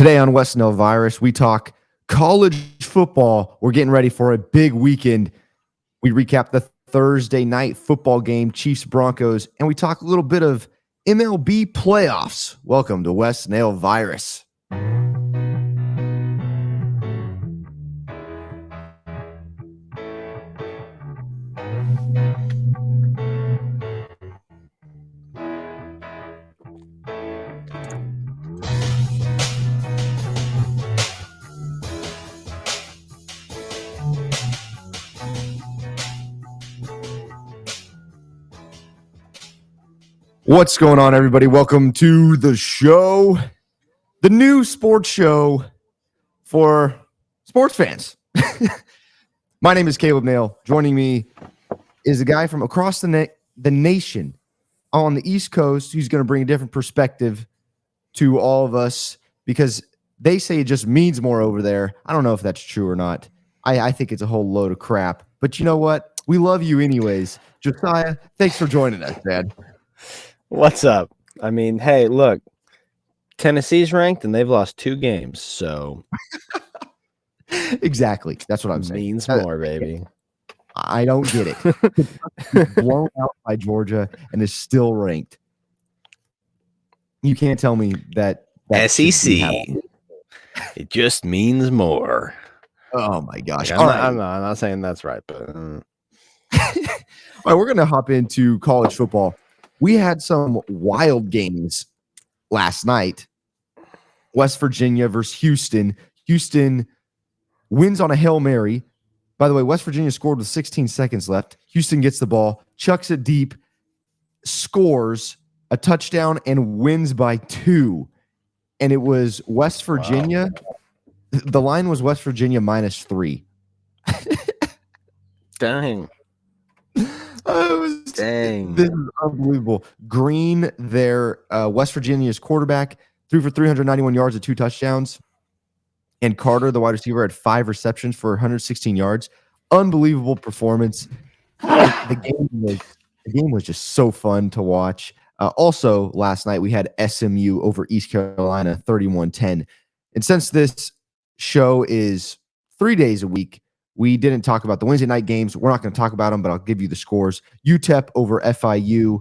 Today on West Nile Virus, we talk college football. We're getting ready for a big weekend. We recap the Thursday night football game, Chiefs Broncos, and we talk a little bit of MLB playoffs. Welcome to West Nile Virus. What's going on, everybody? Welcome to the show, the new sports show for sports fans. My name is Caleb Nail. Joining me is a guy from across the nation on the East Coast who's going to bring a different perspective to all of us because they say it just means more over there. I don't know if that's true or not. I think it's a whole load of crap. But you know what? We love you anyways. Josiah, thanks for joining us, man. What's up? I mean, hey, look, Tennessee's ranked and they've lost 2 games, so exactly. That's what I'm saying. Means more, baby. I don't get it. Blown out by Georgia and is still ranked. You can't tell me that SEC. It just means more. Oh my gosh! I'm not saying that's right, but all right, we're gonna hop into college football. We had some wild games last night. West Virginia versus Houston. Houston wins on a Hail Mary. By the way, West Virginia scored with 16 seconds left. Houston gets the ball, chucks it deep, scores a touchdown, and wins by 2. And it was West Virginia. Wow. The line was West Virginia -3. Dang. Dang. This is unbelievable. Green, their West Virginia's quarterback, threw for 391 yards and 2 touchdowns. And Carter, the wide receiver, had 5 receptions for 116 yards. Unbelievable performance. The game was just so fun to watch. Also, last night we had SMU over East Carolina, 31-10. And since this show is 3 days a week, we didn't talk about the Wednesday night games. We're not going to talk about them, but I'll give you the scores. UTEP over FIU,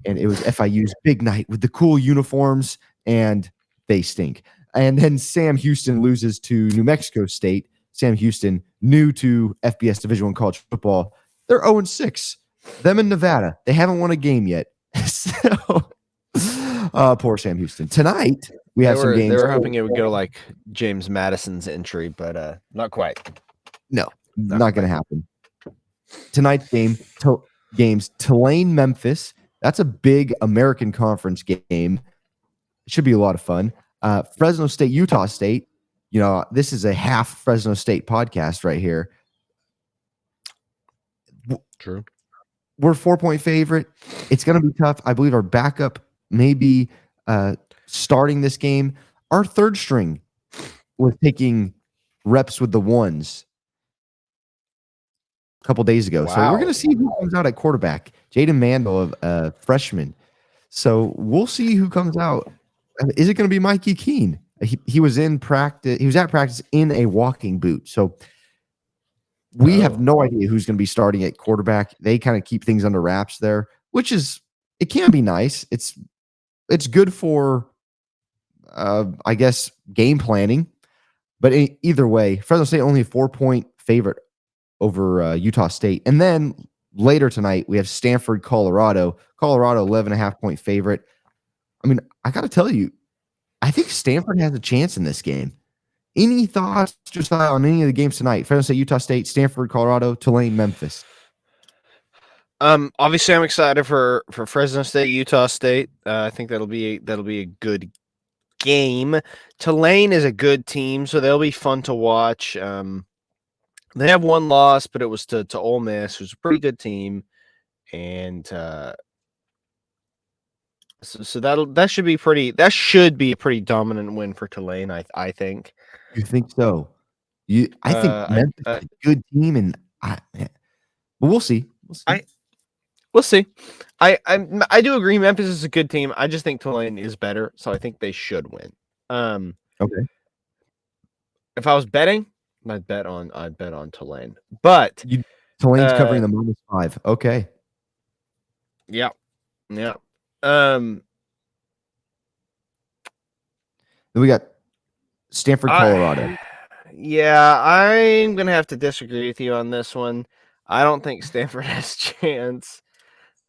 and it was FIU's big night with the cool uniforms, and they stink. And then Sam Houston loses to New Mexico State. Sam Houston, new to FBS Division I college football, they're 0-6. Them in Nevada, they haven't won a game yet. So, poor Sam Houston. Tonight, we have some games. They were hoping it would go like James Madison's entry, but not quite. No, not going to happen. Tonight's games, Tulane, Memphis. That's a big American Conference game. It should be a lot of fun. Fresno State, Utah State. You know, this is a half Fresno State podcast right here. True. We're 4-point favorite. It's going to be tough. I believe our backup may be starting this game. Our third string was taking reps with the ones a couple days ago. Wow. So we're going to see who comes out at quarterback. Jaden Mandel, a freshman. So we'll see who comes out. Is it going to be Mikey Keene? He was in practice. He was at practice in a walking boot. So we have no idea who's going to be starting at quarterback. They kind of keep things under wraps there, which is, it can be nice. It's good for, I guess, game planning. But either way, Fresno State only a 4-point favorite over Utah State. And then later tonight, we have Stanford, Colorado. Colorado, 11.5-point favorite. I mean, I got to tell you, I think Stanford has a chance in this game. Any thoughts, Josiah, on any of the games tonight? Fresno State, Utah State, Stanford, Colorado, Tulane, Memphis. Obviously, I'm excited for Fresno State, Utah State. I think that'll be a good game. Tulane is a good team, so they'll be fun to watch. They have one loss, but it was to Ole Miss, who's a pretty good team, and so that should be a pretty dominant win for Tulane. I think. You think so? I think Memphis is a good team, and but we'll see. We'll see. I do agree. Memphis is a good team. I just think Tulane is better, so I think they should win. Okay. If I was betting, I'd bet on Tulane. But Tulane's covering the -5. Okay. Yeah. Then we got Stanford, Colorado. Yeah, I'm gonna have to disagree with you on this one. I don't think Stanford has a chance.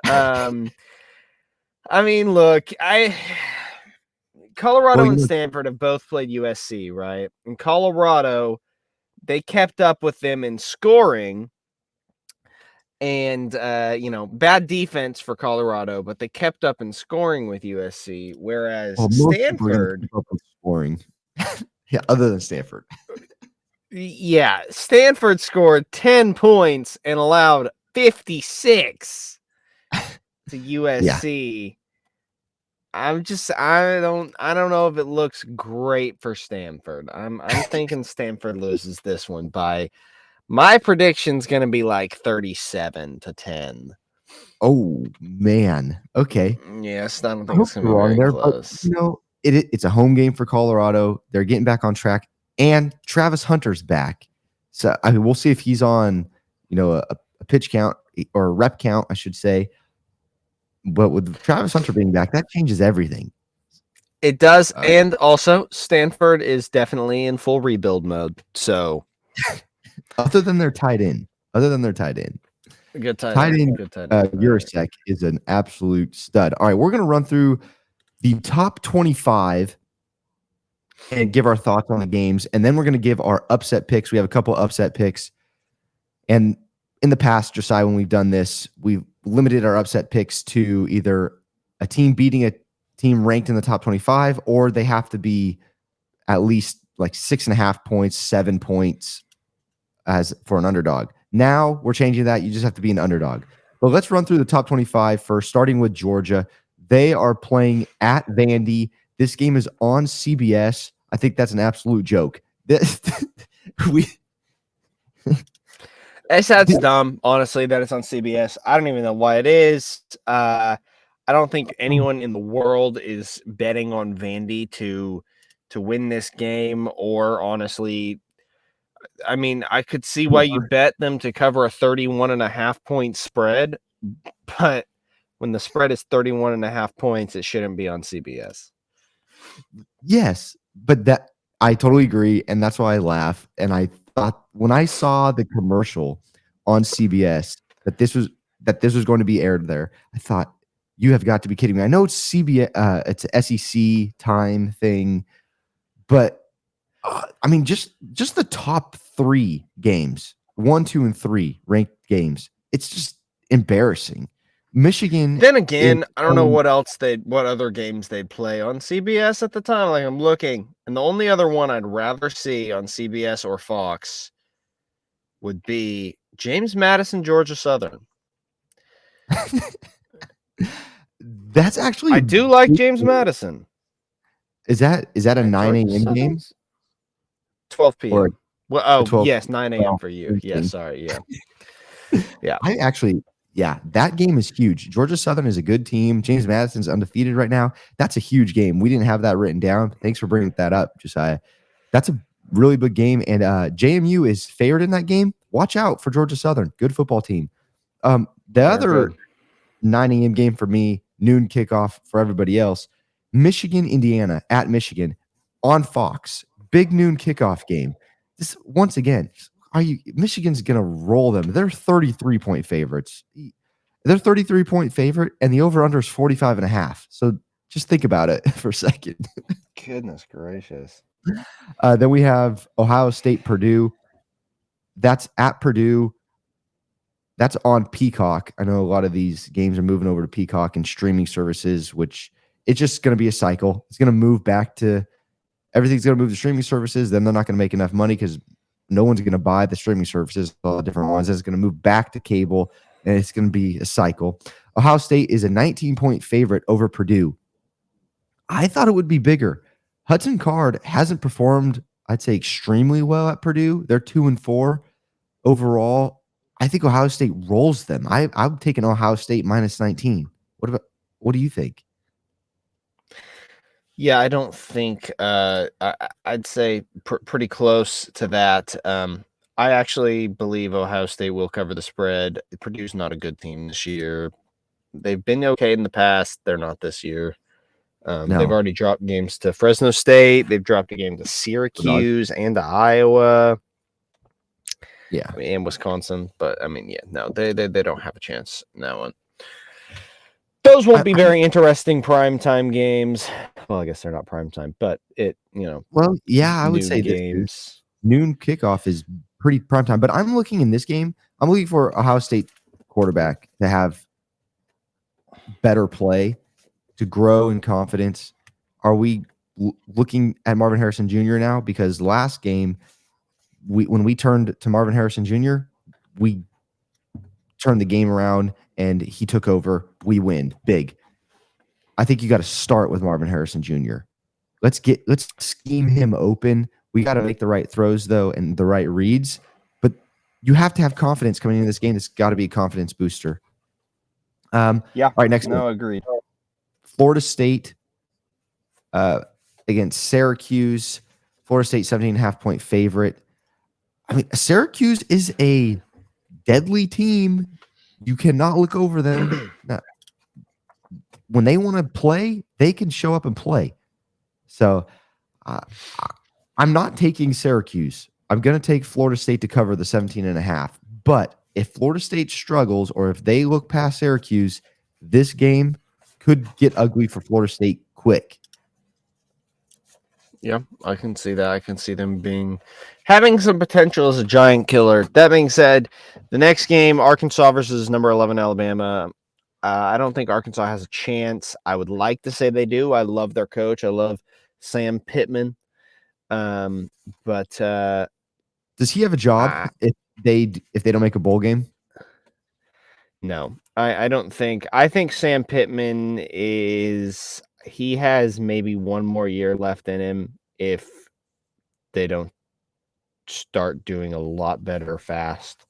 I mean, look, Colorado and Stanford have both played USC, right? And Colorado, they kept up with them in scoring and bad defense for Colorado, but they kept up in scoring with USC, whereas most people are gonna Stanford keep up with scoring. Yeah, other than Stanford. Yeah, Stanford scored 10 points and allowed 56 to USC. Yeah. I don't know if it looks great for Stanford. I'm thinking Stanford loses this one by my prediction's going to be like 37-10. Oh man. Okay. Yes, I don't think it's going to be very close. But, it's a home game for Colorado. They're getting back on track, and Travis Hunter's back. So I mean, we'll see if he's on, a pitch count or a rep count, I should say. But with Travis Hunter being back, that changes everything. It does, and also Stanford is definitely in full rebuild mode. So, other than their tight end, good tight end. Urasek is an absolute stud. All right, we're going to run through the top 25 and give our thoughts on the games, and then we're going to give our upset picks. We have a couple upset picks, and in the past, Josiah, when we've done this, we've limited our upset picks to either a team beating a team ranked in the top 25, or they have to be at least like 6.5 points, 7 points as for an underdog. Now we're changing that. You just have to be an underdog. But let's run through the top 25 first, starting with Georgia. They are playing at Vandy. This game is on CBS. I think that's an absolute joke. That's dumb, honestly, that it's on CBS. I don't even know why it is. I don't think anyone in the world is betting on Vandy to win this game, or honestly, I mean, I could see why you bet them to cover a 31.5 point spread, but when the spread is 31.5 points, it shouldn't be on CBS. Yes, but that I totally agree, and that's why I laugh. And I thought when I saw the commercial on CBS that this was going to be aired there, I thought, you have got to be kidding me. I know it's CBS, it's an SEC time thing, but I mean, just the top 3 games, 1, 2, and 3 ranked games. It's just embarrassing. Michigan. Then again, I don't know what other games they'd play on CBS at the time. Like, I'm looking, and the only other one I'd rather see on CBS or Fox would be James Madison, Georgia Southern. That's actually I do like James Madison. Is that a 9 a.m. game? 12 p.m. Well, 12. Yes, 9 a.m. for you. Yeah, sorry. Yeah. Yeah. That game is huge. Georgia Southern is a good team. James Madison's undefeated right now. That's a huge game. We didn't have that written down. Thanks for bringing that up, Josiah. That's a really big game, and JMU is favored in that game. Watch out for Georgia Southern. Good football team. The other 9 a.m. game for me, noon kickoff for everybody else, Michigan, Indiana at Michigan on Fox. Big noon kickoff game. This once again, Michigan's gonna roll them. They're 33-point favorites. They're 33-point favorite, and the over-under is 45.5. So just think about it for a second. Goodness gracious. Then we have Ohio State, Purdue. That's at Purdue. That's on Peacock. I know a lot of these games are moving over to Peacock and streaming services, which it's just going to be a cycle. It's going to move back to everything's going to move to streaming services. Then they're not going to make enough money because no one's going to buy the streaming services, all the different ones. It's going to move back to cable, and it's going to be a cycle. Ohio State is a 19-point favorite over Purdue. I thought it would be bigger. Hudson Card hasn't performed, I'd say, extremely well at Purdue. They're 2-4 overall. I think Ohio State rolls them. I'm taking Ohio State -19. What do you think? Yeah, I don't think I'd say pretty close to that. I actually believe Ohio State will cover the spread. Purdue's not a good team this year. They've been okay in the past. They're not this year. They've No, already dropped games to Fresno State. They've dropped a game to dog. Syracuse and to Iowa. Yeah. I mean, and Wisconsin. But I mean, yeah, no, they don't have a chance in that one. Those won't be very interesting primetime games. Well, I guess they're not primetime, but Well, yeah, I would noon say this is games. noon kickoff is pretty prime time. But I'm looking in this game. I'm looking for Ohio State quarterback to have better play, to grow in confidence. Are we looking at Marvin Harrison Jr. now? Because last game, when we turned to Marvin Harrison Jr., we turned the game around and he took over. We win big. I think you got to start with Marvin Harrison Jr. Let's scheme him open. We got to make the right throws though and the right reads. But you have to have confidence coming into this game. It's got to be a confidence booster. Yeah. All right, next No, one. agreed. Florida State against Syracuse. Florida State 17.5 point favorite. I mean, Syracuse is a deadly team. You cannot look over them. When they want to play, they can show up and play. So I'm not taking Syracuse. I'm going to take Florida State to cover the 17.5. But if Florida State struggles or if they look past Syracuse, this game could get ugly for Florida State quick. Yeah, I can see that. I can see them having some potential as a giant killer. That being said, the next game, Arkansas versus number 11 Alabama. I don't think Arkansas has a chance. I would like to say they do. I love their coach. I love Sam Pittman. But does he have a job if they don't make a bowl game? No, I don't think. I think Sam Pittman he has maybe one more year left in him if they don't start doing a lot better fast.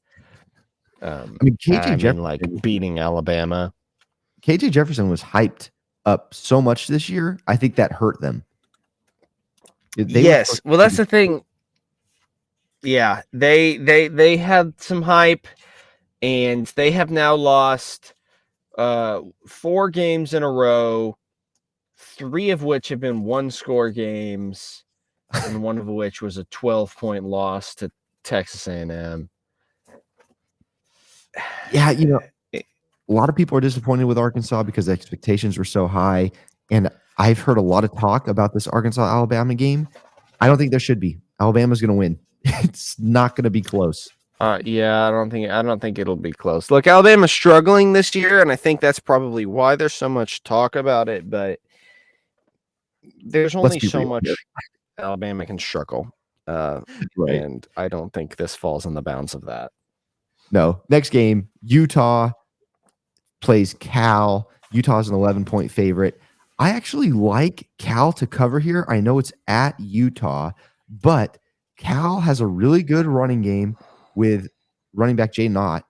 I mean, like beating Alabama. KJ Jefferson was hyped up so much this year. I think that hurt them. Yes, well, that's the thing. Yeah, they had some hype, and they have now lost 4 games in a row, 3 of which have been one-score games, and one of which was a 12-point loss to Texas A&M. Yeah, a lot of people are disappointed with Arkansas because the expectations were so high, and I've heard a lot of talk about this Arkansas-Alabama game. I don't think there should be. Alabama's going to win. It's not going to be close. Yeah, I don't think it'll be close. Look, Alabama's struggling this year, and I think that's probably why there's so much talk about it, but there's only so much Alabama can struggle. Right. And I don't think this falls in the bounds of that. No. Next game, Utah plays Cal. Utah's an 11-point favorite. I actually like Cal to cover here. I know it's at Utah, but Cal has a really good running game with running back Jay Knott,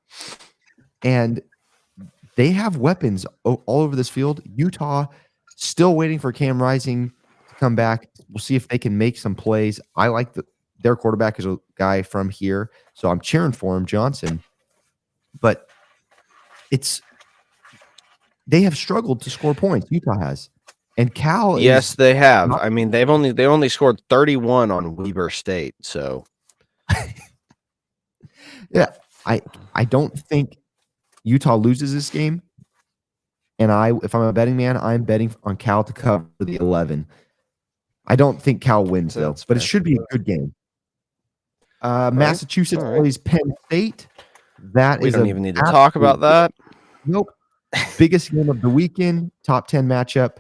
and they have weapons all over this field. Utah still waiting for Cam Rising to come back. We'll see if they can make some plays. I like their quarterback is a guy from here, so I'm cheering for him, Johnson. But they have struggled to score points. Utah has. And Cal yes, they have. I mean, they only scored 31 on Weber State. So, yeah, I don't think Utah loses this game. And if I'm a betting man, I'm betting on Cal to cover the 11. I don't think Cal wins though, but it should be a good game. Massachusetts plays Penn State. We don't even need to talk about that. Nope. Biggest game of the weekend, top 10 matchup.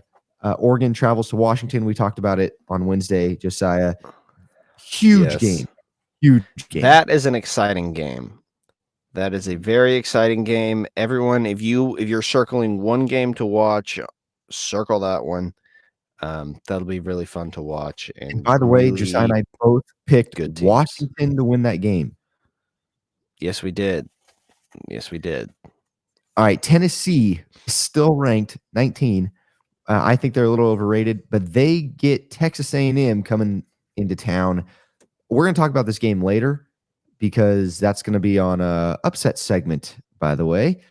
Oregon travels to Washington. We talked about it on Wednesday, Josiah. Huge game. Huge game. That is an exciting game. That is a very exciting game. Everyone, if you're circling one game to watch, circle that one. That'll be really fun to watch. And by the way, Josiah and I both picked Washington to win that game. Yes, we did. Yes, we did. All right, Tennessee is still ranked 19. I think they're a little overrated, but they get Texas A&M coming into town. We're going to talk about this game later because that's going to be on a upset segment, by the way.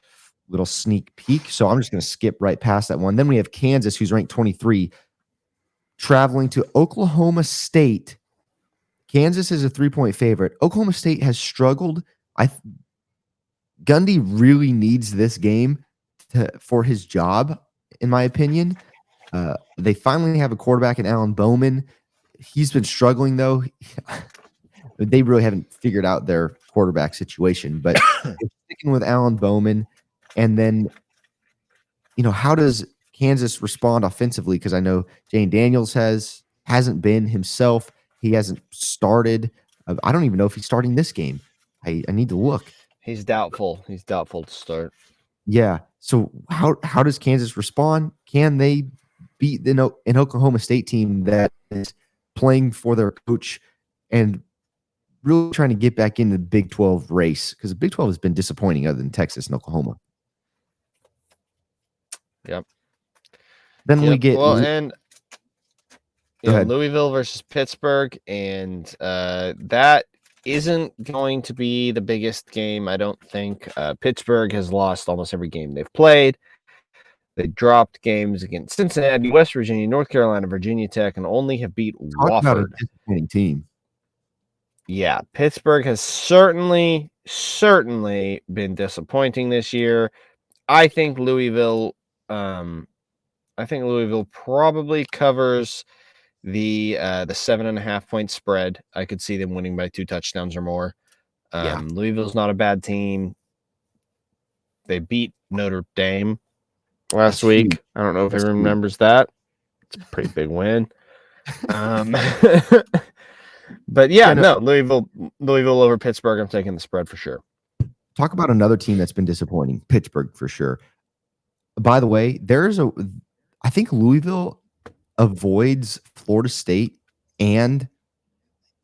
Little sneak peek. So I'm just going to skip right past that one. Then we have Kansas, who's ranked 23, traveling to Oklahoma State. Kansas is a 3-point favorite. Oklahoma State has struggled. Gundy really needs this game for his job, in my opinion. They finally have a quarterback in Alan Bowman. He's been struggling, though. They really haven't figured out their quarterback situation, but they're sticking with Alan Bowman. And then, how does Kansas respond offensively? Because I know Jane Daniels hasn't been himself. He hasn't started. I don't even know if he's starting this game. I need to look. He's doubtful. He's doubtful to start. Yeah. So how does Kansas respond? Can they beat an Oklahoma State team that is playing for their coach and really trying to get back in the Big 12 race? Because the Big 12 has been disappointing other than Texas and Oklahoma. Yep. Then we get Louisville versus Pittsburgh, and that isn't going to be the biggest game, I don't think. Pittsburgh has lost almost every game they've played. They dropped games against Cincinnati, West Virginia, North Carolina, Virginia Tech, and only have beat Wofford. About a disappointing team. Yeah, Pittsburgh has certainly been disappointing this year. I think Louisville probably covers the 7.5 point spread. I could see them winning by 2 touchdowns or more. Louisville's not a bad team. They beat Notre Dame last week. Huge. I don't know if everyone remembers that. It's a pretty big win. But Louisville over Pittsburgh. I'm taking the spread for sure. Talk about another team that's been disappointing. Pittsburgh for sure. By the way, I think Louisville avoids Florida State and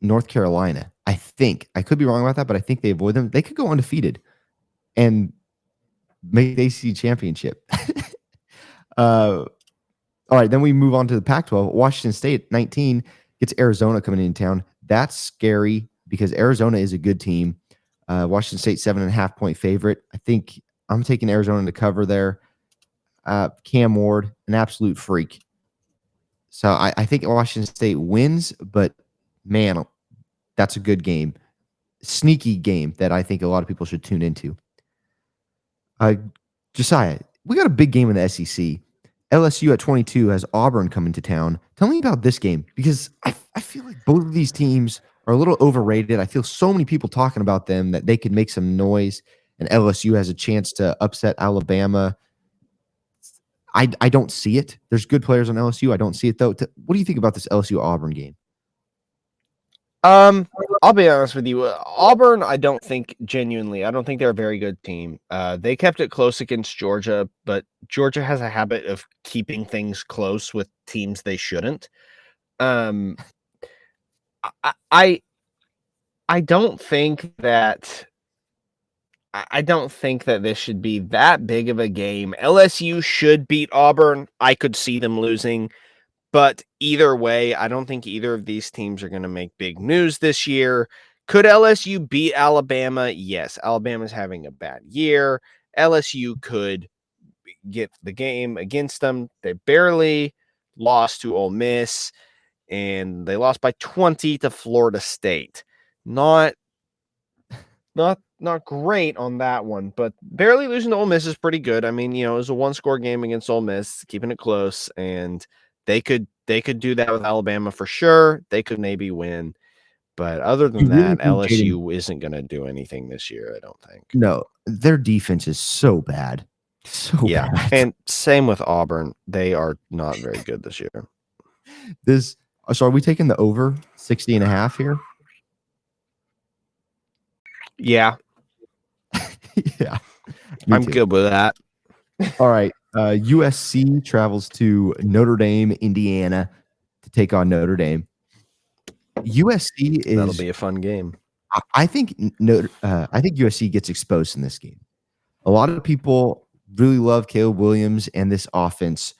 North Carolina. I think. I could be wrong about that, but I think they avoid them. They could go undefeated and make the ACC championship. All right, then we move on to the Pac-12. Washington State, 19, gets Arizona coming into town. That's scary because Arizona is a good team. Washington State, 7.5 point favorite. I think I'm taking Arizona to cover there. Cam Ward, an absolute freak. So I think Washington State wins, but man, that's a good game. Sneaky game that I think a lot of people should tune into. Josiah, we got a big game in the SEC. LSU at 22 has Auburn coming to town. Tell me about this game because I feel like both of these teams are a little overrated. I feel so many people talking about them that they could make some noise, and LSU has a chance to upset Alabama. I don't see it. There's good players on LSU. I don't see it, though. What do you think about this LSU-Auburn game? I'll be honest with you. Auburn, I don't think they're a very good team. They kept it close against Georgia, but Georgia has a habit of keeping things close with teams they shouldn't. I don't think that this should be that big of a game. LSU should beat Auburn. I could see them losing. But either way, I don't think either of these teams are going to make big news this year. Could LSU beat Alabama? Yes. Alabama's having a bad year. LSU could get the game against them. They barely lost to Ole Miss, and they lost by 20 to Florida State. Not great on that one, but barely losing to Ole Miss is pretty good. I mean, it was a 1-score game against Ole Miss, keeping it close, and they could do that with Alabama for sure. They could maybe win. But other than that, LSU isn't going to do anything this year, I don't think. No, their defense is so bad. So bad. And same with Auburn. They are not very good this year. So are we taking the over 60.5 here? Yeah. Yeah. I'm good with that. All right. USC travels to Notre Dame, Indiana to take on Notre Dame. That'll be a fun game. I think USC gets exposed in this game. A lot of people really love Caleb Williams and this offense.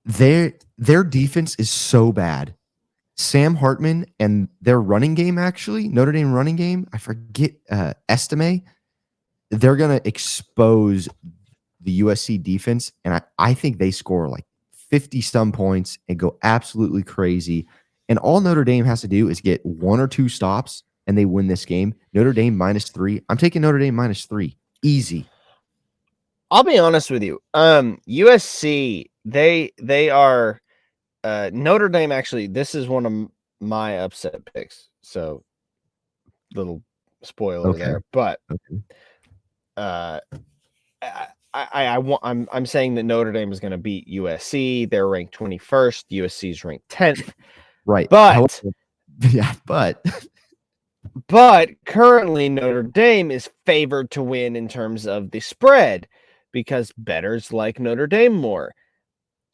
their defense is so bad. Sam Hartman and their running game, actually, Notre Dame running game, I forget, Estime, they're going to expose the USC defense, and I think they score like 50-some points and go absolutely crazy. And all Notre Dame has to do is get 1 or 2 stops, and they win this game. Notre Dame -3. I'm taking Notre Dame -3. Easy. I'll be honest with you. USC, they are Notre Dame. Actually, this is one of my upset picks. So, little spoiler there. But I'm saying that Notre Dame is going to beat USC. They're ranked 21st. USC is ranked 10th. Right. But but currently Notre Dame is favored to win in terms of the spread because bettors like Notre Dame more.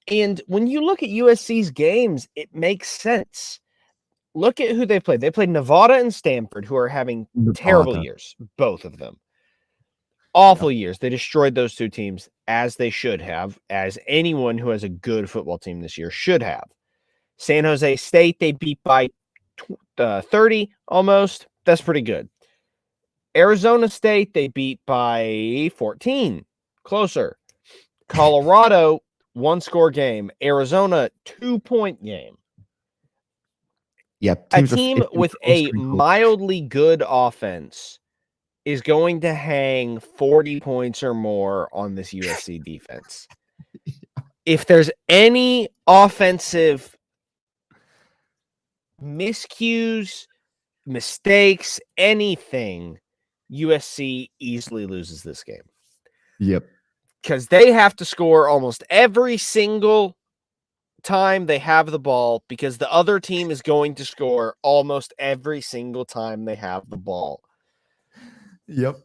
And when you look at USC's games, it makes sense. Look at who they played. They played Nevada and Stanford, who are having terrible years, both of them. Awful years. They destroyed those two teams, as they should have, as anyone who has a good football team this year should have. San Jose State, they beat by 30 almost. That's pretty good. Arizona State, they beat by 14. Closer. Colorado, 1-score game. Arizona, 2-point game. Yep. A team with a mildly good offense is going to hang 40 points or more on this USC defense. If there's any offensive miscues, mistakes, anything, USC easily loses this game. Yep. Because they have to score almost every single time they have the ball because the other team is going to score almost every single time they have the ball. Yep.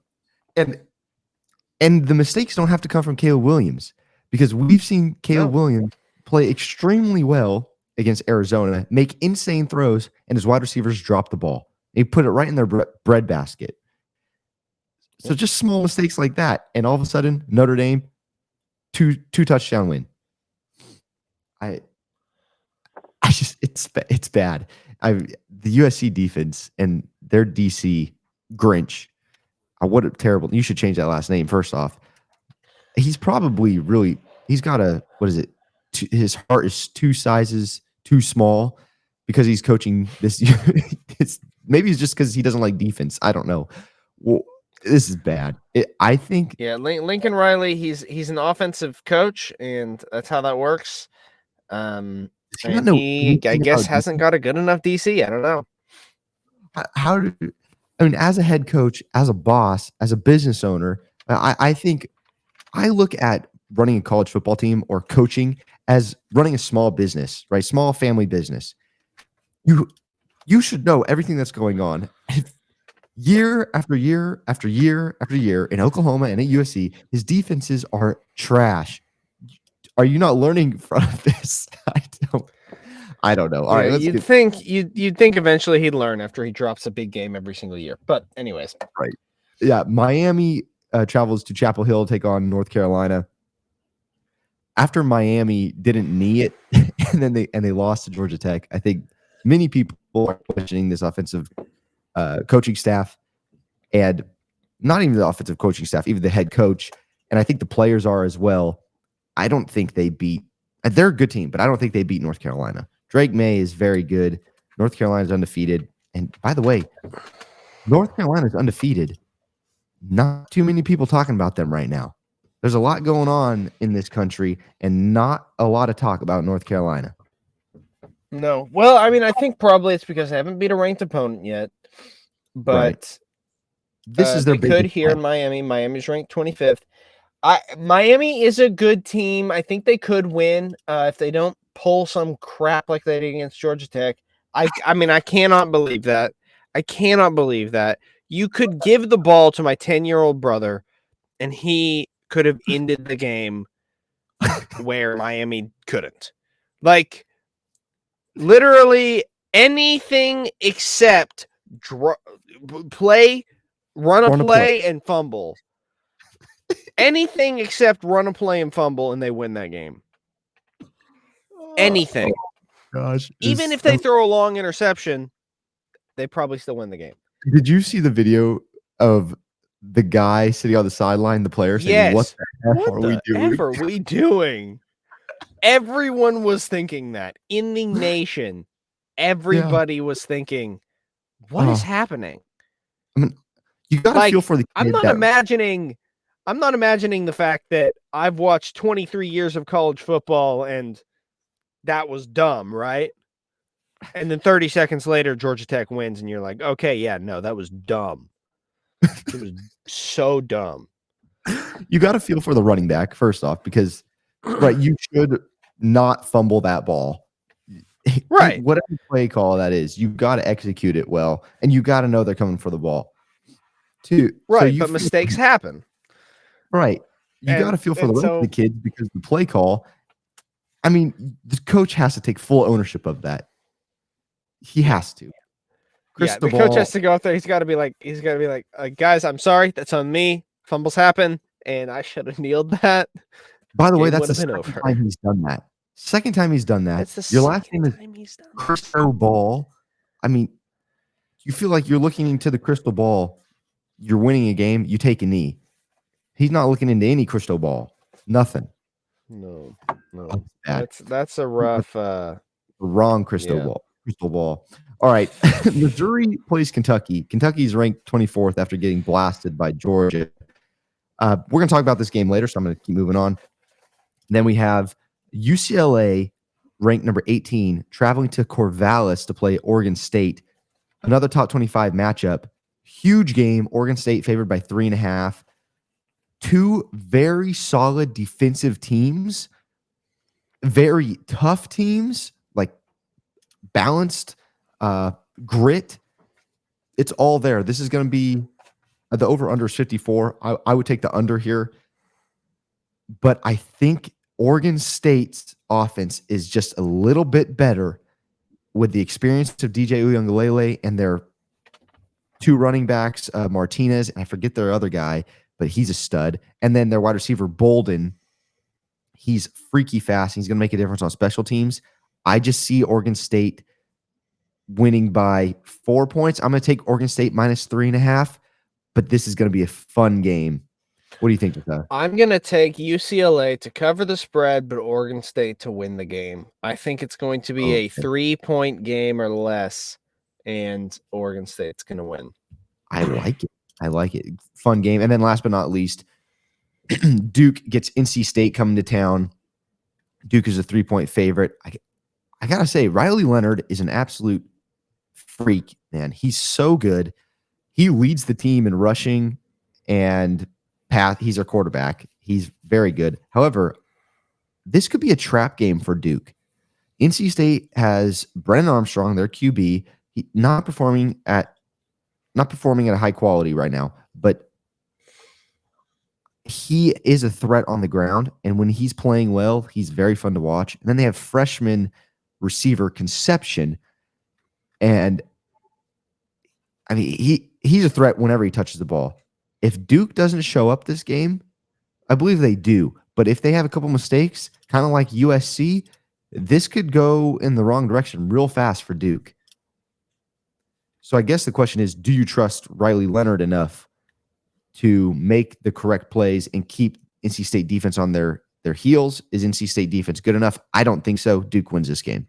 And the mistakes don't have to come from Caleb Williams because we've seen Caleb Williams play extremely well against Arizona, make insane throws, and his wide receivers drop the ball. They put it right in their bread basket. So just small mistakes like that, and all of a sudden, Notre Dame, two touchdown win. It's bad. The USC defense and their DC Grinch. What a terrible. You should change that last name first off. He's probably really. He's got what is it? His heart is 2 sizes too small because he's coaching this. Maybe it's just because he doesn't like defense. I don't know. Well, this is bad. I think. Yeah, Lincoln Riley. He's an offensive coach, and that's how that works. And he I guess hasn't got a good enough DC. I don't know. As a head coach, as a boss, as a business owner, I think I look at running a college football team or coaching as running a small business, right? Small family business. You should know everything that's going on. Year after year after year after year in Oklahoma and at USC, his defenses are trash. Are you not learning from this? I don't know. All right, you'd think eventually he'd learn after he drops a big game every single year. But anyways, right? Yeah, Miami travels to Chapel Hill to take on North Carolina. After Miami didn't knee it, and then they lost to Georgia Tech. I think many people are questioning this offensive coaching staff, and not even the offensive coaching staff, even the head coach. And I think the players are as well. I don't think they beat. They're a good team, but I don't think they beat North Carolina. Drake May is very good. North Carolina is undefeated. And by the way, North Carolina is undefeated. Not too many people talking about them right now. There's a lot going on in this country and not a lot of talk about North Carolina. No. Well, I think probably it's because they haven't beat a ranked opponent yet. But this is their good here in Miami. Miami's ranked 25th. Miami is a good team. I think they could win if they don't pull some crap like they did against Georgia Tech. I cannot believe that. I cannot believe that. You could give the ball to my 10-year-old brother, and he could have ended the game where Miami couldn't. Like, literally anything except run a play, and fumble. Anything except run a play and fumble, and they win that game. anything. Gosh. Even if they throw a long interception, they probably still win the game. Did you see the video of the guy sitting on the sideline, the player saying, "What Yes. the F What are we the doing?" F are we doing? Everyone was thinking that. In the nation, everybody was thinking, what is happening? I mean, you got to feel for the kid I'm not imagining the fact that I've watched 23 years of college football and that was dumb, right? And then 30 seconds later, Georgia Tech wins, and you're like, okay, yeah, no, that was dumb. It was so dumb. You got to feel for the running back first off, because right, you should not fumble that ball. Right. Whatever play call that is, you got to execute it well, and you got to know they're coming for the ball. Too. Right, so but mistakes happen. Right. You got to feel for the rest of the kids, because the play call, I mean, the coach has to take full ownership of that. He has to. The coach has to go up there. He's got to be like, guys, I'm sorry. That's on me. Fumbles happen, and I should have kneeled that. By the way, that's the second time he's done that. Second time he's done that. Your last name is crystal ball. I mean, you feel like you're looking into the crystal ball. You're winning a game. You take a knee. He's not looking into any crystal ball. Nothing. No. That's a rough. Wrong crystal ball. Crystal ball. All right. Missouri plays Kentucky. Kentucky's ranked 24th after getting blasted by Georgia. We're going to talk about this game later, so I'm going to keep moving on. Then we have UCLA, ranked number 18, traveling to Corvallis to play Oregon State. Another top 25 matchup. Huge game. Oregon State favored by 3.5. Two very solid defensive teams. Very tough teams, like balanced grit. It's all there. This is going to be the over-under is 54. I would take the under here. But I think Oregon State's offense is just a little bit better with the experience of DJ Uiagalelei and their two running backs, Martinez, and I forget their other guy, but he's a stud. And then their wide receiver, Bolden. He's freaky fast. He's going to make a difference on special teams. I just see Oregon State winning by 4 points. I'm going to take Oregon State minus 3.5, but this is going to be a fun game. What do you think, Josiah? I'm going to take UCLA to cover the spread, but Oregon State to win the game. I think it's going to be a 3-point game or less, and Oregon State's going to win. I like it. Fun game. And then last but not least, Duke gets NC State coming to town. Duke is a 3-point favorite. I got to say, Riley Leonard is an absolute freak, man. He's so good. He leads the team in rushing and path. He's our quarterback. He's very good. However, this could be a trap game for Duke. NC State has Brennan Armstrong, their QB, not performing at a high quality right now, but he is a threat on the ground, and when he's playing well, he's very fun to watch. And then they have freshman receiver Conception, and I mean he's a threat whenever he touches the ball. If Duke doesn't show up this game, I believe they do, but if they have a couple mistakes, kind of like USC, this could go in the wrong direction real fast for Duke. So I guess the question is, do you trust Riley Leonard enough to make the correct plays and keep NC State defense on their heels? Is NC State defense good enough? I don't think so. Duke wins this game.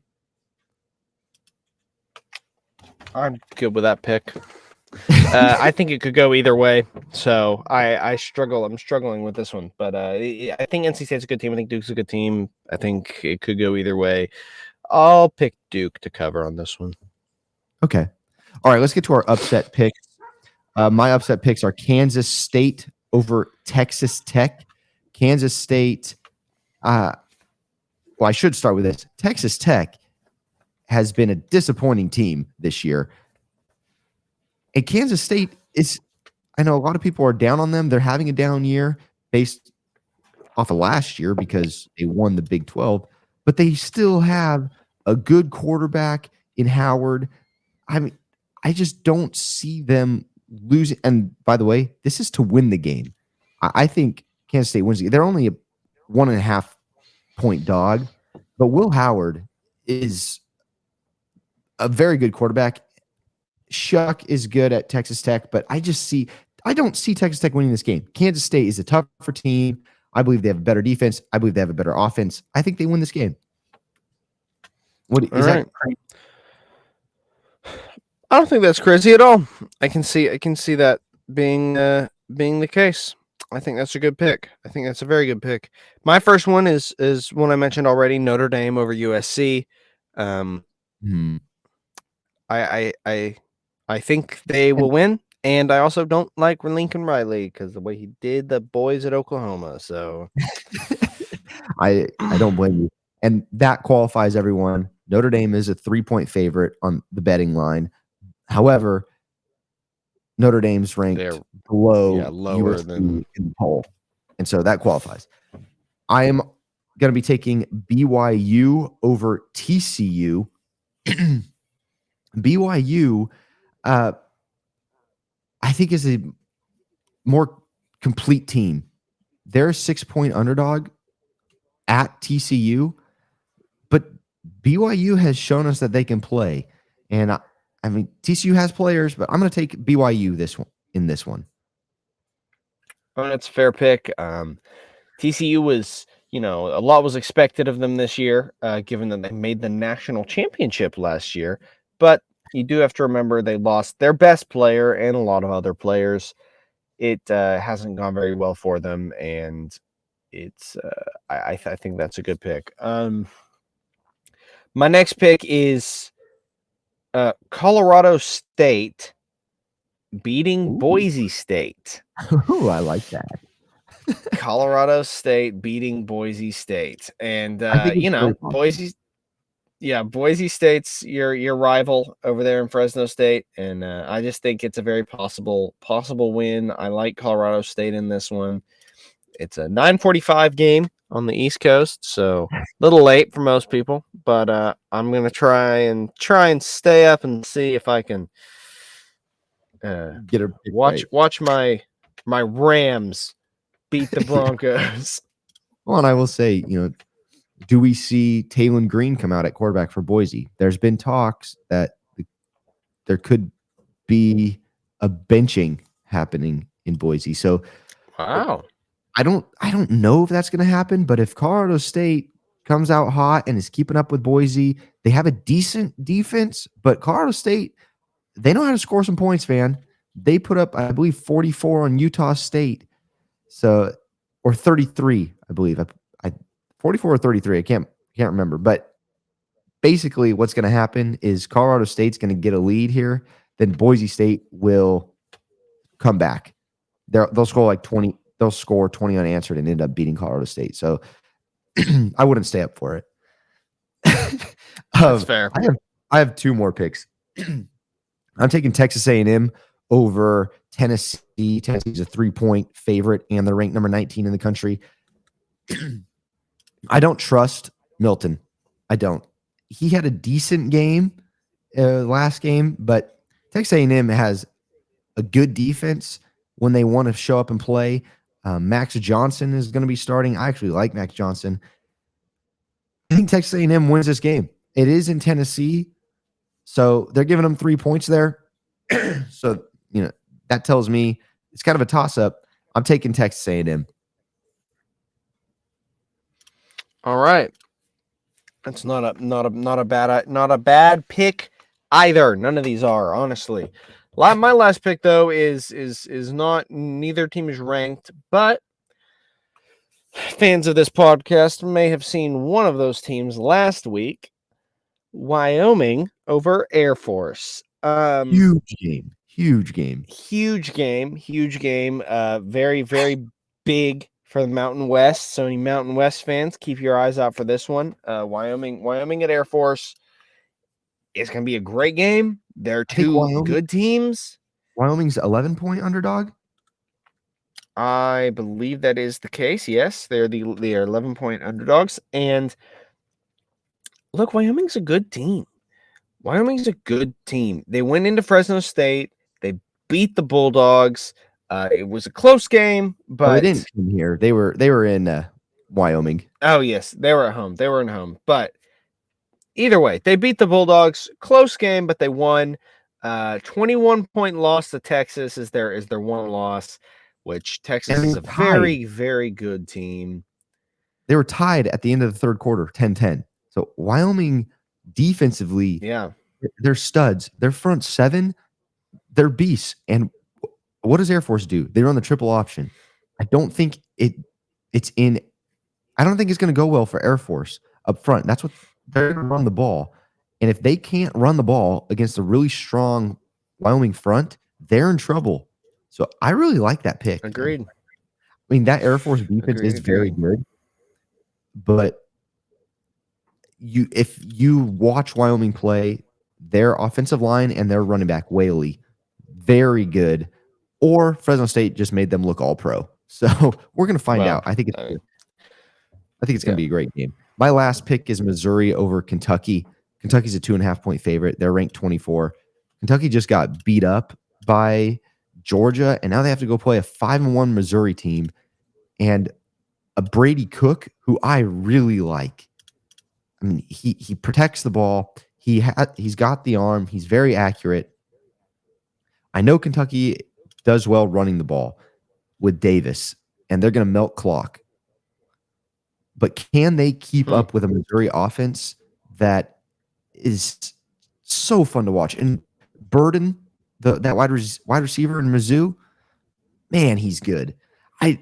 I'm good with that pick. I think it could go either way. So I struggle. I'm struggling with this one, but I think NC State's a good team. I think Duke's a good team. I think it could go either way. I'll pick Duke to cover on this one. Okay. All right, let's get to our upset picks. My upset picks are Kansas State over Texas Tech. Kansas State, well, I should start with this. Texas Tech has been a disappointing team this year. And Kansas State is, I know a lot of people are down on them. They're having a down year based off of last year because they won the Big 12, but they still have a good quarterback in Howard. I mean, I just don't see them losing. And by the way, this is to win the game. I think Kansas State wins. They're only a 1.5 point dog. But Will Howard is a very good quarterback. Shuck is good at Texas Tech, but I don't see Texas Tech winning this game. Kansas State is a tougher team. I believe they have a better defense. I believe they have a better offense. I think they win this game. What All is right. that crazy? I don't think that's crazy at all. I can see that being the case. I think that's a good pick. I think that's a very good pick. My first one is one I mentioned already, Notre Dame over USC. Hmm. I think they will win, and I also don't like Lincoln Riley because the way he did the boys at Oklahoma. So I don't blame you. And that qualifies everyone. Notre Dame is a 3-point favorite on the betting line. However, Notre Dame's ranked they're below lower USC than in the poll. And so that qualifies. I am going to be taking BYU over TCU. BYU, I think, is a more complete team. They're a 6-point underdog at TCU, but BYU has shown us that they can play. And I mean, TCU has players, but I'm going to take BYU in this one. Oh, that's a fair pick. TCU was, a lot was expected of them this year, given that they made the national championship last year. But you do have to remember they lost their best player and a lot of other players. It hasn't gone very well for them, and it's I think that's a good pick. My next pick is Colorado State beating Boise State. Ooh, I like that. Colorado State beating Boise State, and I think it's very possible. Boise State's your rival over there in Fresno State, and I just think it's a very possible win. I like Colorado State in this one. It's a 9:45 game on the East Coast, so a little late for most people, but I'm gonna try and stay up and see if I can Get her pick right. watch my Rams beat the Broncos. Well, and I will say, do we see Taylon Green come out at quarterback for Boise? There's been talks that there could be a benching happening in Boise. So, Wow. I don't know if that's going to happen, but if Colorado State comes out hot and is keeping up with Boise, they have a decent defense, but Colorado State, they know how to score some points, man. They put up, I believe, 44 on Utah State. So, or 33, I believe. I 44 or 33, I can't remember, but basically what's going to happen is Colorado State's going to get a lead here, then Boise State will come back. They'll score like 20. They'll score 20 unanswered and end up beating Colorado State. So I wouldn't stay up for it. That's fair. I have two more picks. I'm taking Texas A&M over Tennessee. Tennessee's a 3-point favorite, and they're ranked number 19 in the country. I don't trust Milton. I don't. He had a decent game last game, but Texas A&M has a good defense when they want to show up and play. Max Johnson is going to be starting. I actually like Max Johnson. I think Texas A&M wins this game. It is in Tennessee, so they're giving them 3 points there. So, that tells me it's kind of a toss-up. I'm taking Texas A&M. All right. That's not a bad pick either. None of these are, honestly. My last pick though is not, neither team is ranked, but fans of this podcast may have seen one of those teams last week. Wyoming over Air Force. Huge game. Very, very big for the Mountain West. So any Mountain West fans, keep your eyes out for this one. Wyoming at Air Force. It's going to be a great game. They're two good teams. Wyoming's 11-point underdog. I believe that is the case. Yes, they are 11-point underdogs. And look, Wyoming's a good team. They went into Fresno State. They beat the Bulldogs. It was a close game, but they didn't come here. They were in Wyoming. Oh, yes, they were at home. They were at home. But either way, they beat the Bulldogs. Close game, but they won. 21-point loss to Texas is their one loss, which Texas is a very, very good team. They were tied at the end of the third quarter, 10-10. So Wyoming defensively, Yeah, they're studs. Their front seven, they're beasts. And what does Air Force do? They run the triple option. I don't think it's going to go well for Air Force up front. That's what they're going to run the ball. And if they can't run the ball against a really strong Wyoming front, they're in trouble. So I really like that pick. agreed. I mean, that Air Force defense is very good. But if you watch Wyoming play, their offensive line and their running back, Whaley, very good. Or Fresno State just made them look all pro. So we're going to find out. I think it's going to be a great game. My last pick is Missouri over Kentucky. Kentucky's a 2.5-point favorite. They're ranked 24. Kentucky just got beat up by Georgia, and now they have to go play a 5-1 Missouri team and a Brady Cook, who I really like. I mean, he protects the ball. He's got the arm. He's very accurate. I know Kentucky does well running the ball with Davis, and they're going to milk clock. But can they keep up with a Missouri offense that is so fun to watch? And Burden, that wide receiver in Mizzou, man, he's good. I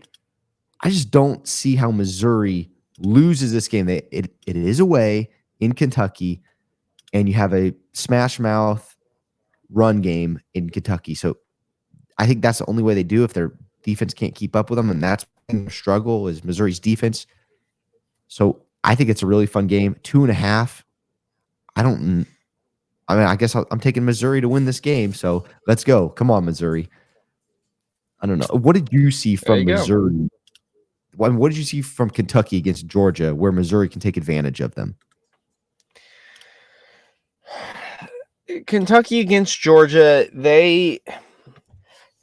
just don't see how Missouri loses this game. It is away in Kentucky, and you have a smash mouth run game in Kentucky. So I think that's the only way they do if their defense can't keep up with them, and that's the struggle is Missouri's defense. So I think it's a really fun game. 2.5. I guess I'm taking Missouri to win this game. So let's go. Come on, Missouri. I don't know. What did you see from Missouri? What did you see from Kentucky against Georgia where Missouri can take advantage of them? Kentucky against Georgia, they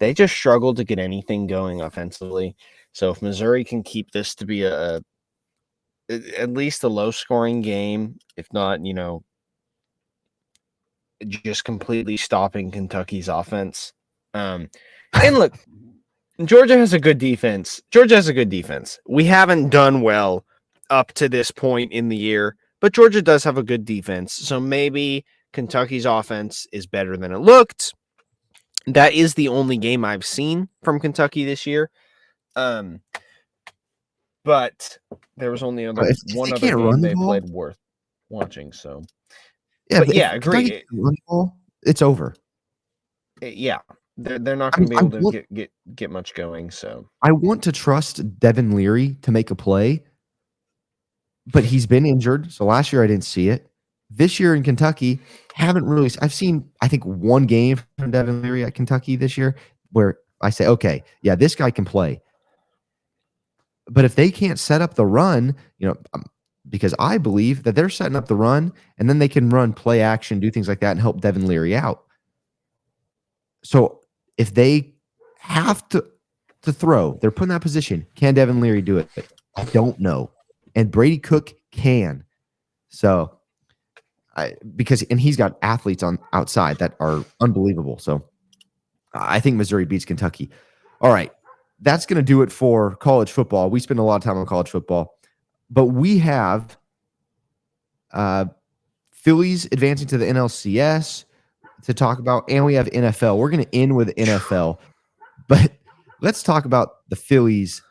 just struggled to get anything going offensively. So if Missouri can keep this to be at least a low-scoring game, if not, just completely stopping Kentucky's offense. And look, Georgia has a good defense. We haven't done well up to this point in the year, but Georgia does have a good defense. So maybe Kentucky's offense is better than it looked. That is the only game I've seen from Kentucky this year. But there was only one other game they played worth watching. So, yeah, agree. It's over. Yeah, they're not going to be able to get much going. So I want to trust Devin Leary to make a play, but he's been injured. So last year I didn't see it. This year in Kentucky, I've seen, I think, one game from Devin Leary at Kentucky this year where I say, okay, yeah, this guy can play. But if they can't set up the run, because I believe that they're setting up the run and then they can run play action, do things like that and help Devin Leary out. So if they have to throw, they're put in that position. Can Devin Leary do it? I don't know. And Brady Cook can. So he's got athletes on outside that are unbelievable. So I think Missouri beats Kentucky. All right. That's going to do it for college football. We spend a lot of time on college football, but we have Phillies advancing to the NLCS to talk about, and we have NFL. We're going to end with NFL, but let's talk about the Phillies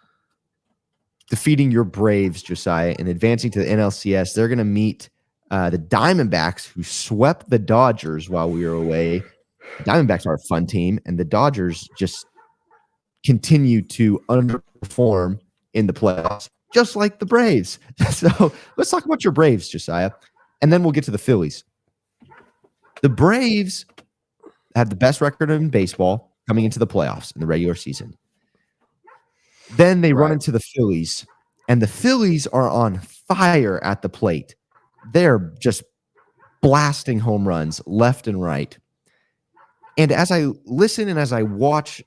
defeating your Braves, Josiah, and advancing to the NLCS. They're going to meet the Diamondbacks, who swept the Dodgers while we were away. The Diamondbacks are a fun team, and the Dodgers just continue to underperform in the playoffs, just like the Braves. So let's talk about your Braves, Josiah, and then we'll get to the Phillies. The Braves had the best record in baseball coming into the playoffs in the regular season. Then they run into the Phillies, and the Phillies are on fire at the plate. They're just blasting home runs left and right. And as I listen and as I watch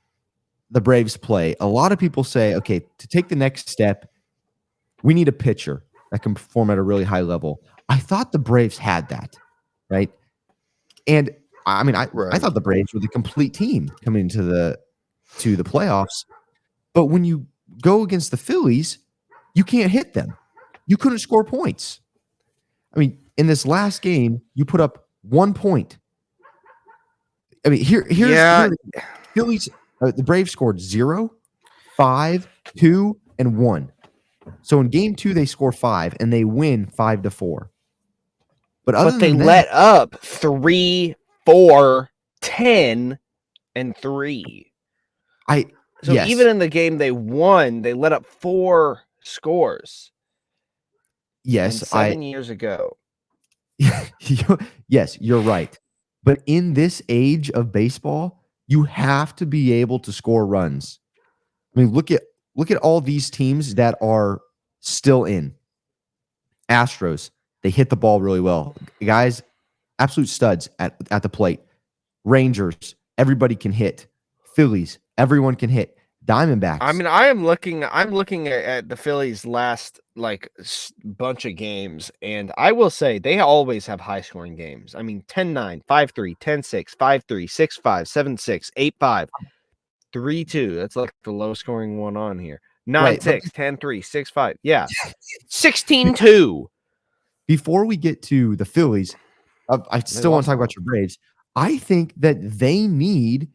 the Braves play, a lot of people say, okay, to take the next step, we need a pitcher. that can perform at a really high level. I thought the Braves had that, right? And I mean, I thought the Braves were the complete team coming into the playoffs. But when you go against the Phillies, you can't hit them. You couldn't score points. I mean, in this last game, you put up 1 point. I mean, here Phillies, the Braves scored 0, 5, 2, and 1. So in game 2, they score 5 and they win 5-4. But they let up 3, 4, 10, and 3. Yes. Even in the game they won, they let up 4 scores. Yes, 7 years ago. Yes, you're right. But in this age of baseball, you have to be able to score runs. I mean, look at all these teams that are still in. Astros, they hit the ball really well. Guys, absolute studs at the plate. Rangers, everybody can hit. Phillies, everyone can hit. Diamondbacks. I mean, I'm looking at the Phillies' last bunch of games, and I will say they always have high scoring games. I mean, 10-9, 5-3, 10-6, 5-3, 6-5, 7-6, 8-5, 3-2. That's like the low scoring one on here. 9-6, 10-3, 6-5. Yeah. 16-2. Before we get to the Phillies, I still want to talk about your Braves. I think that they need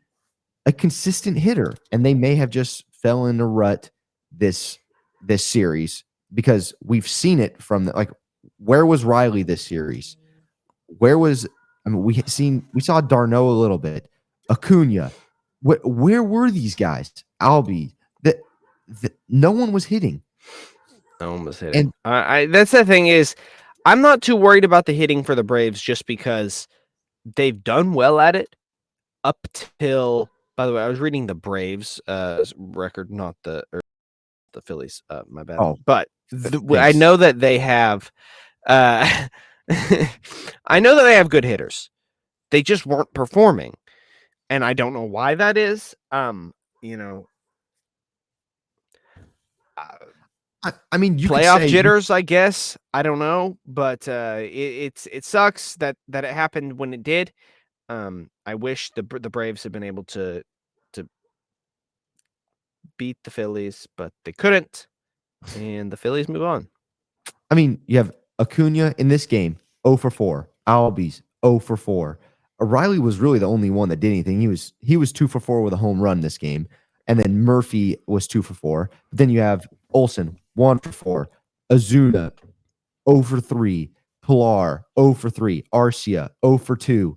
a consistent hitter, and they may have just fell in a rut this series because we've seen it from where was Riley this series? We saw Darno a little bit, Acuna. Where were these guys? Albie, that no one was hitting. No one was hitting. And that's the thing is, I'm not too worried about the hitting for the Braves just because they've done well at it up till. By the way, I was reading the Braves record, not the Phillies. My bad. Oh, but I know that they have. I know that they have good hitters. They just weren't performing, and I don't know why that is. I mean, you playoff could say jitters, I guess. I don't know, but it sucks that it happened when it did. I wish the Braves had been able to beat the Phillies, but they couldn't, and the Phillies move on. I mean, you have Acuna in this game, 0 for 4. Albies, 0 for 4. O'Reilly was really the only one that did anything. He was 2 for 4 with a home run this game, and then Murphy was 2 for 4. But then you have Olsen, 1 for 4. Azuna, 0 for 3. Pilar, 0 for 3. Arcia, 0 for 2.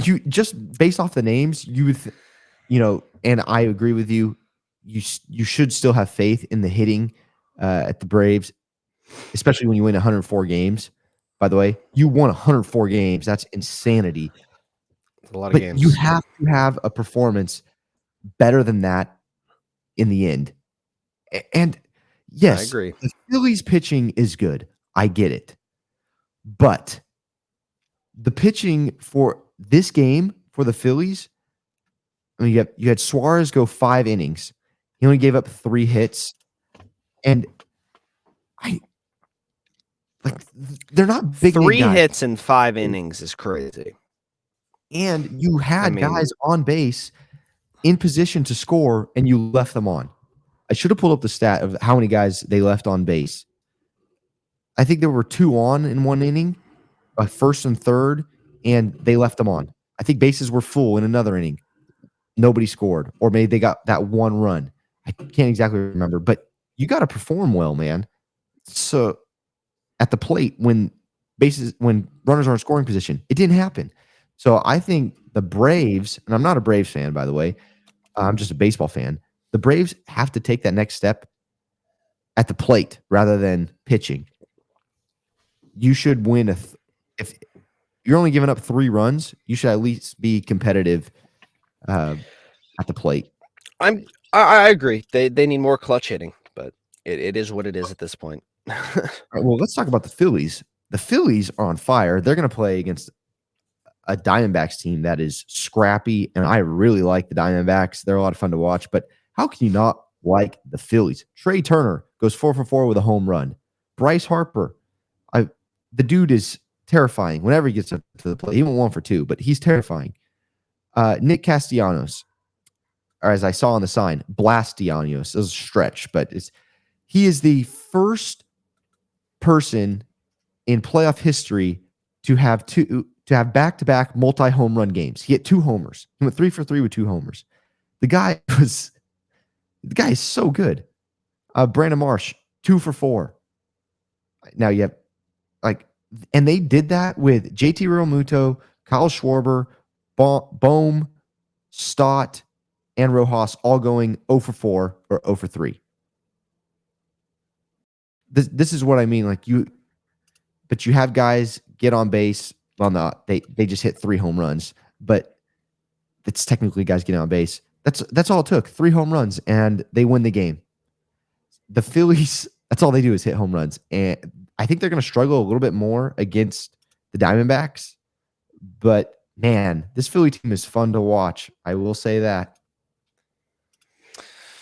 You just based off the names, and I agree with you. You should still have faith in the hitting at the Braves, especially when you win 104 games. By the way, you won 104 games. That's insanity. That's a lot of games. You have to have a performance better than that in the end. And yes, I agree. The Phillies pitching is good. I get it. But the pitching for this game for the Phillies, I mean, you had Suarez go 5 innings. He only gave up 3 hits, and they're not big. 3 hits in 5 innings is crazy. And you had guys on base in position to score, and you left them on. I should have pulled up the stat of how many guys they left on base. I think there were 2 on in 1 inning, first and third, and they left them on. I think bases were full in another inning. Nobody scored, or maybe they got that 1 run. I can't exactly remember, but you got to perform well, man. So at the plate, when runners are in scoring position, it didn't happen. So I think the Braves, and I'm not a Braves fan, by the way, I'm just a baseball fan. The Braves have to take that next step at the plate rather than pitching. You should win if you're only giving up 3 runs, you should at least be competitive at the plate. I agree. They need more clutch hitting, but it is what it is at this point. All right, well, let's talk about the Phillies. The Phillies are on fire. They're going to play against a Diamondbacks team that is scrappy, and I really like the Diamondbacks. They're a lot of fun to watch. But how can you not like the Phillies. Trey Turner goes 4 for 4 with a home run. Bryce Harper, the dude is terrifying whenever he gets up to the plate. He went 1 for 2, but he's terrifying. Nick Castellanos, or as I saw on the sign, Blastianos. It was a stretch, but he is the first person in playoff history to have back-to-back multi-home run games. He hit 2 homers. He went 3 for 3 with 2 homers. The guy is so good. Brandon Marsh, 2 for 4. Now you have and they did that with JT Realmuto, Kyle Schwarber, Bohm, Stott, and Rojas all going 0 for 4 or 0 for 3. This is what I mean. But you have guys get on base. Well, they just hit 3 home runs, but it's technically guys getting on base. That's all it took. 3 home runs, and they win the game. The Phillies, that's all they do is hit home runs. And I think they're going to struggle a little bit more against the Diamondbacks. But, man, this Philly team is fun to watch. I will say that.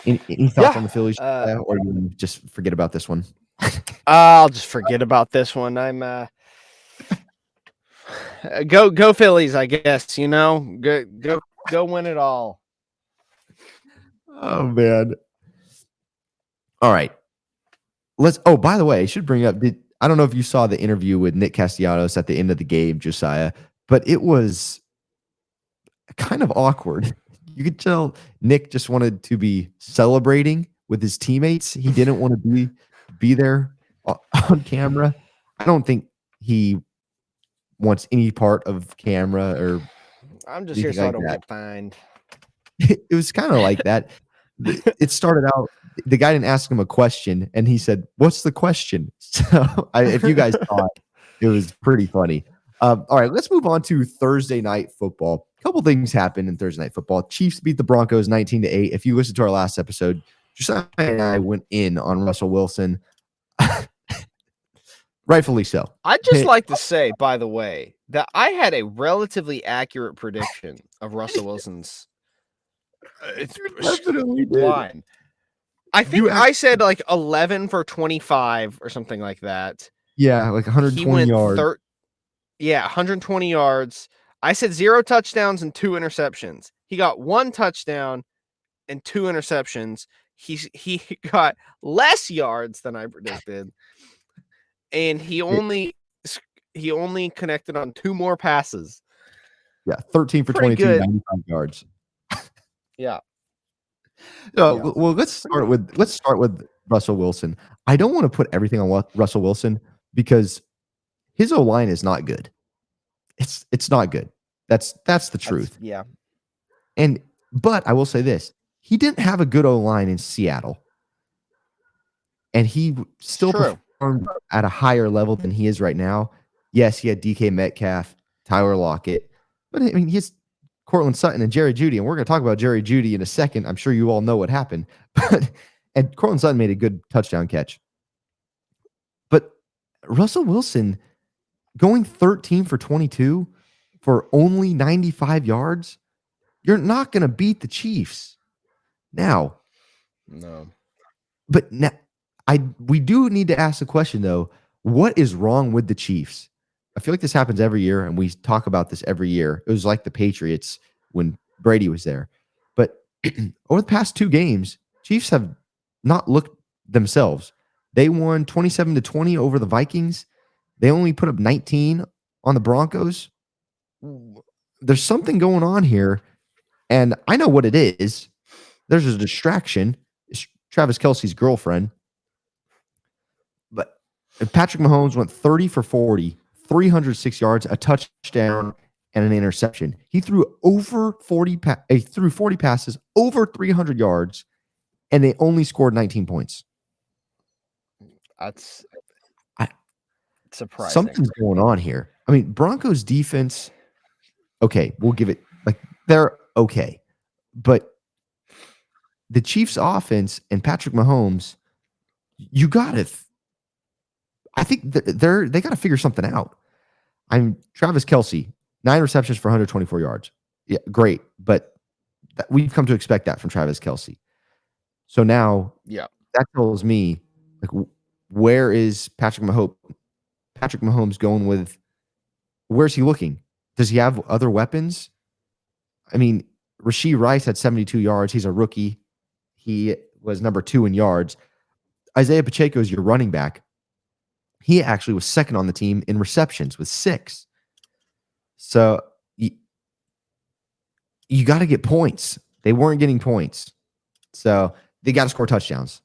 Any thoughts on the Phillies, or do you just forget about this one? I'll just forget about this one. I'm go Phillies, I guess. Go win it all. Oh man! All right, by the way, I should bring up. I don't know if you saw the interview with Nick Castellanos at the end of the game, Josiah, but it was kind of awkward. You could tell Nick just wanted to be celebrating with his teammates. He didn't want to be there on camera. I don't think he wants any part of camera or. I'm just here so I don't get fined. It was kind of like that. It started out, the guy didn't ask him a question, and he said, "What's the question?" So if you guys saw it was pretty funny. All right, let's move on to Thursday night football. A couple things happened in Thursday night football. Chiefs beat the Broncos 19-8. If you listened to our last episode, Josiah and I went in on Russell Wilson. Rightfully so. I'd just like to say, by the way, that I had a relatively accurate prediction of Russell Wilson's line. I think I said 11 for 25 or something like that. Yeah, 120 yards. 120 yards. I said 0 touchdowns and 2 interceptions. He got 1 touchdown and 2 interceptions. He got less yards than I predicted, and he only connected on 2 more passes. Yeah, 13 for 22, 95 yards. Yeah. No, well, let's start with Russell Wilson. I don't want to put everything on Russell Wilson because his O-line is not good. It's not good. That's the truth. Yeah. But I will say this. He didn't have a good O-line in Seattle. And he still performed at a higher level than he is right now. Yes, he had DK Metcalf, Tyler Lockett. But I mean, he's Cortland Sutton and Jerry Jeudy, and we're going to talk about Jerry Jeudy in a second. I'm sure you all know what happened. And Cortland Sutton made a good touchdown catch. But Russell Wilson going 13 for 22 for only 95 yards, you're not going to beat the Chiefs. Now. No. But now, we do need to ask the question, though, what is wrong with the Chiefs? I feel like this happens every year, and we talk about this every year. It was like the Patriots when Brady was there. But over the past 2 games, Chiefs have not looked themselves. They won 27-20 over the Vikings. They only put up 19 on the Broncos. There's something going on here, and I know what it is. There's a distraction. It's Travis Kelce's girlfriend. But Patrick Mahomes went 30 for 40. 306 yards, a touchdown, and an interception. He threw 40 passes, over 300 yards, and they only scored 19 points. That's surprising. Something's going on here. I mean, Broncos defense, okay, we'll give it, they're okay. But the Chiefs offense and Patrick Mahomes, you got to I think they got to figure something out. I'm Travis Kelce, 9 receptions for 124 yards. Yeah, great. But we've come to expect that from Travis Kelce. So now Yeah. that tells me, like, where is Patrick Mahomes going with? Where's he looking? Does he have other weapons? I mean, Rashee Rice had 72 yards. He's a rookie. He was number 2 in yards. Isaiah Pacheco is your running back. He actually was second on the team in receptions with 6. So you got to get points. They weren't getting points. So they got to score touchdowns.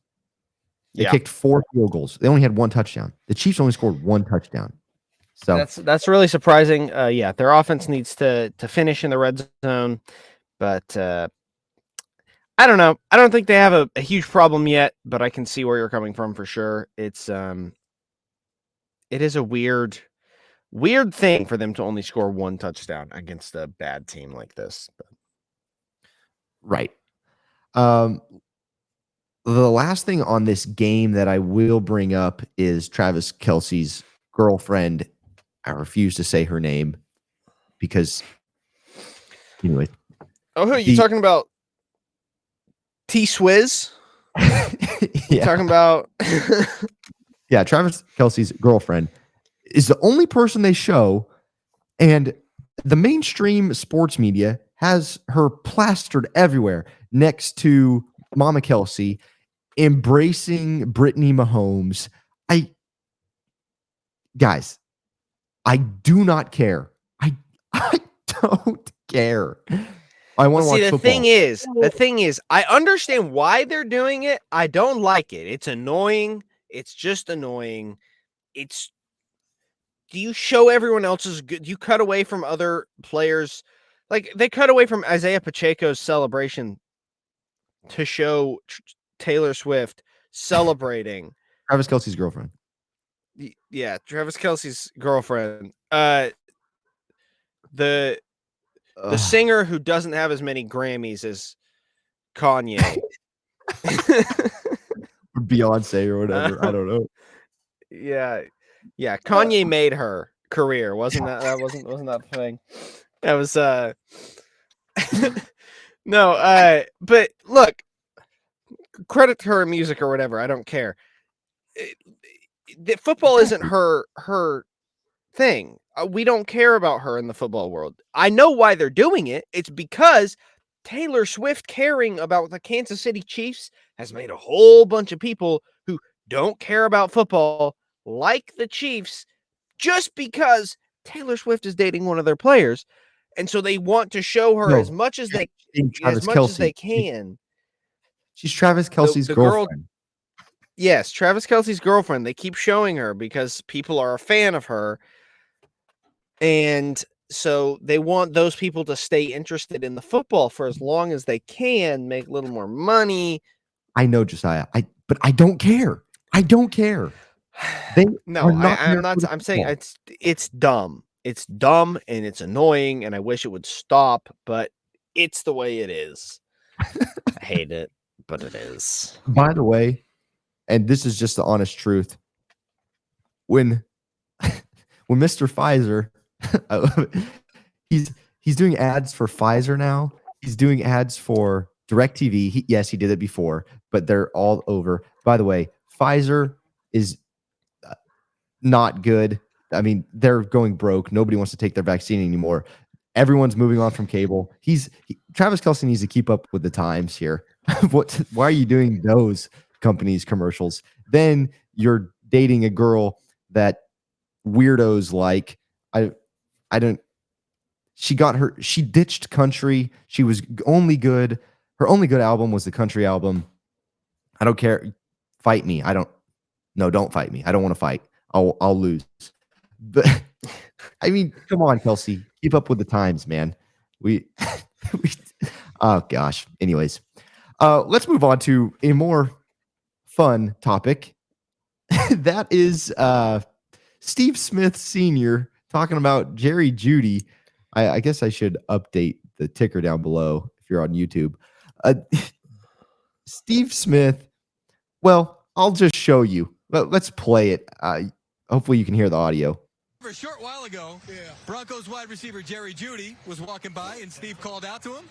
They kicked 4 field goals. They only had 1 touchdown. The Chiefs only scored 1 touchdown. So that's really surprising. Yeah, their offense needs to finish in the red zone, but I don't know. I don't think they have a huge problem yet, but I can see where you're coming from for sure. It is a weird thing for them to only score 1 touchdown against a bad team like this. right. The last thing on this game that I will bring up is Travis Kelce's girlfriend. I refuse to say her name because, anyway. Oh, who are you talking about? T-Swizz? Yeah. Talking about Yeah, Travis Kelce's girlfriend is the only person they show, and the mainstream sports media has her plastered everywhere next to Mama Kelce, embracing Brittany Mahomes. Guys, I do not care. I don't care. I want to watch football. The thing is, I understand why they're doing it. I don't like it. It's annoying. It's just annoying. Do you show everyone else's good? Do you cut away from other players? Like, they cut away from Isaiah Pacheco's celebration to show Taylor Swift celebrating. Travis Kelce's girlfriend. Yeah, Travis Kelce's girlfriend. The singer who doesn't have as many Grammys as Kanye. Beyonce or whatever. I don't know. Yeah. Kanye made her career. Wasn't that the thing? That was no, but look, credit to her music or whatever. I don't care. Football isn't her thing. We don't care about her in the football world. I know why they're doing it. It's because Taylor Swift caring about the Kansas City Chiefs has made a whole bunch of people who don't care about football like the Chiefs just because Taylor Swift is dating one of their players. And so they want to show her as much as they can. She's Travis Kelce's girlfriend. Yes, Travis Kelce's girlfriend. They keep showing her because people are a fan of her. And so they want those people to stay interested in the football for as long as they can, make a little more money. I know, Josiah. But I don't care. I don't care. I'm saying it's dumb. It's dumb and it's annoying, and I wish it would stop, but it's the way it is. I hate it, but it is. By the way, and this is just the honest truth, when Mr. Pfizer, he's doing ads for Pfizer now. He's doing ads for DirecTV. Yes, he did it before, but they're all over. By the way, Pfizer is not good. I mean, they're going broke. Nobody wants to take their vaccine anymore. Everyone's moving on from cable. Travis Kelce needs to keep up with the times here. Why are you doing those companies commercials? Then you're dating a girl that weirdos like. She ditched country. She was only good. Her only good album was the country album. I don't care. Fight me. Don't fight me. I don't want to fight. I'll lose. But I mean, come on, Kelce. Keep up with the times, man. Oh gosh. Anyways, let's move on to a more fun topic. That is Steve Smith Sr. talking about Jerry Jeudy. I guess I should update the ticker down below if you're on YouTube. Steve Smith. Well, I'll just show you. Let's play it. Hopefully you can hear the audio. A short while ago, Broncos wide receiver Jerry Jeudy was walking by, and Steve called out to him,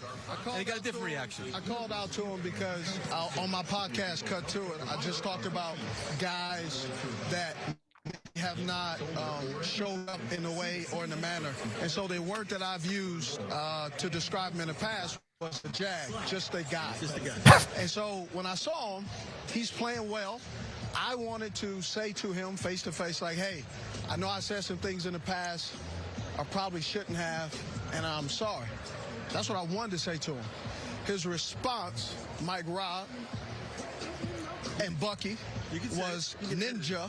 and he got a different reaction. I called out to him because on my podcast, Cut to It, I just talked about guys that have not shown up in a way or in a manner. And so the word that I've used to describe him in the past was a jag, just a guy. And so when I saw him, he's playing well. I wanted to say to him face to face, like, hey, I know I said some things in the past I probably shouldn't have, and I'm sorry. That's what I wanted to say to him. His response, Mike Robb and Bucky, was ninja.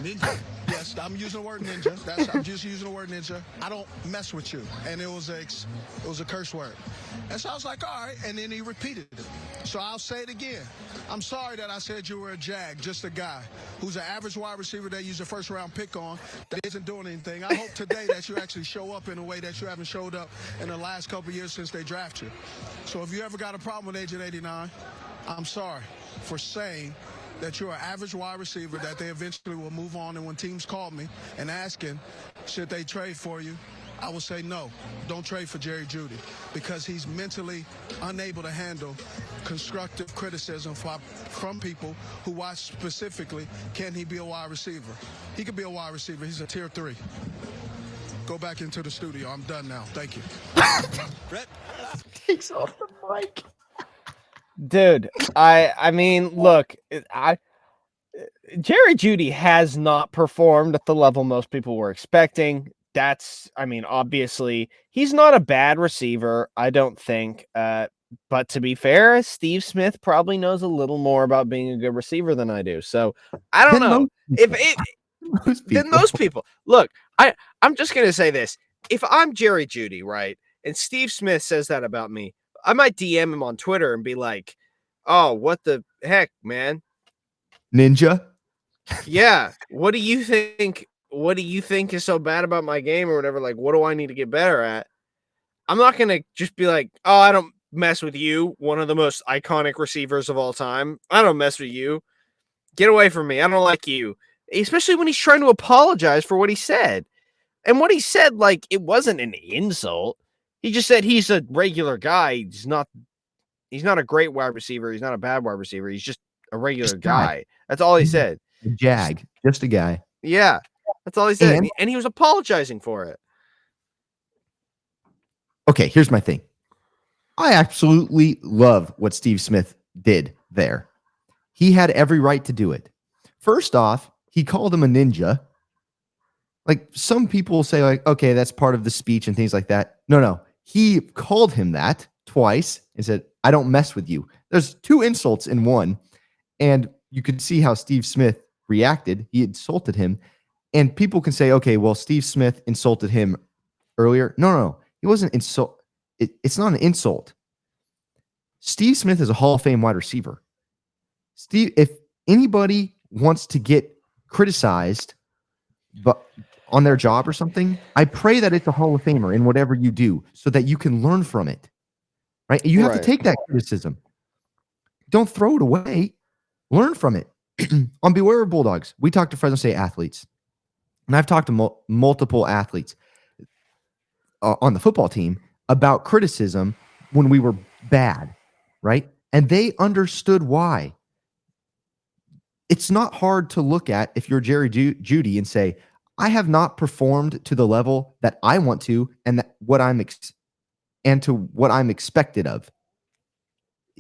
Ninja. Yes, I'm using the word ninja. I'm just using the word ninja. I don't mess with you. And it was a curse word. And so I was like, all right. And then he repeated it. So I'll say it again. I'm sorry that I said you were a jag, just a guy who's an average wide receiver they use a first-round pick on that isn't doing anything. I hope today that you actually show up in a way that you haven't showed up in the last couple of years since they drafted you. So if you ever got a problem with Agent 89, I'm sorry for saying that you're an average wide receiver that they eventually will move on. And when teams call me and asking, should they trade for you, I will say no, don't trade for Jerry Jeudy because he's mentally unable to handle constructive criticism from people who watch specifically, can he be a wide receiver? He could be a wide receiver. He's a tier 3. Go back into the studio. I'm done now. Thank you. Brett? Takes off the mic. Dude, I mean, look, Jerry Jeudy has not performed at the level most people were expecting. Obviously, he's not a bad receiver, I don't think. But to be fair, Steve Smith probably knows a little more about being a good receiver than I do. So I don't know. Than most people. Look, I'm just gonna say this. If I'm Jerry Jeudy, right, and Steve Smith says that about me, I might DM him on Twitter and be like, oh, what the heck, man? Ninja? Yeah. What do you think? What do you think is so bad about my game or whatever? Like, what do I need to get better at? I'm not going to just be like, oh, I don't mess with you. One of the most iconic receivers of all time. I don't mess with you. Get away from me. I don't like you. Especially when he's trying to apologize for what he said. And what he said, like, it wasn't an insult. He just said he's a regular guy. He's not a great wide receiver. He's not a bad wide receiver. He's just a regular guy. That's all he said. A jag, just a guy. Yeah, that's all he said. And he was apologizing for it. Okay, here's my thing. I absolutely love what Steve Smith did there. He had every right to do it. First off, he called him a ninja. Like, some people say, like, okay, that's part of the speech and things like that. No. He called him that twice and said, I don't mess with you. There's 2 insults in one. And you could see how Steve Smith reacted. He insulted him. And people can say, okay, well, Steve Smith insulted him earlier. No. He wasn't insult. It's not an insult. Steve Smith is a Hall of Fame wide receiver. If anybody wants to get criticized but on their job or something, I pray that it's a Hall of Famer in whatever you do so that you can learn from it. Right? You have to take that criticism. Don't throw it away. Learn from it. On Beware of Bulldogs, we talk to Fresno State athletes. And I've talked to multiple athletes on the football team about criticism when we were bad, right? And they understood why. It's not hard to look at if you're Jerry Jeudy and say, I have not performed to the level that I want to and what I'm expected of.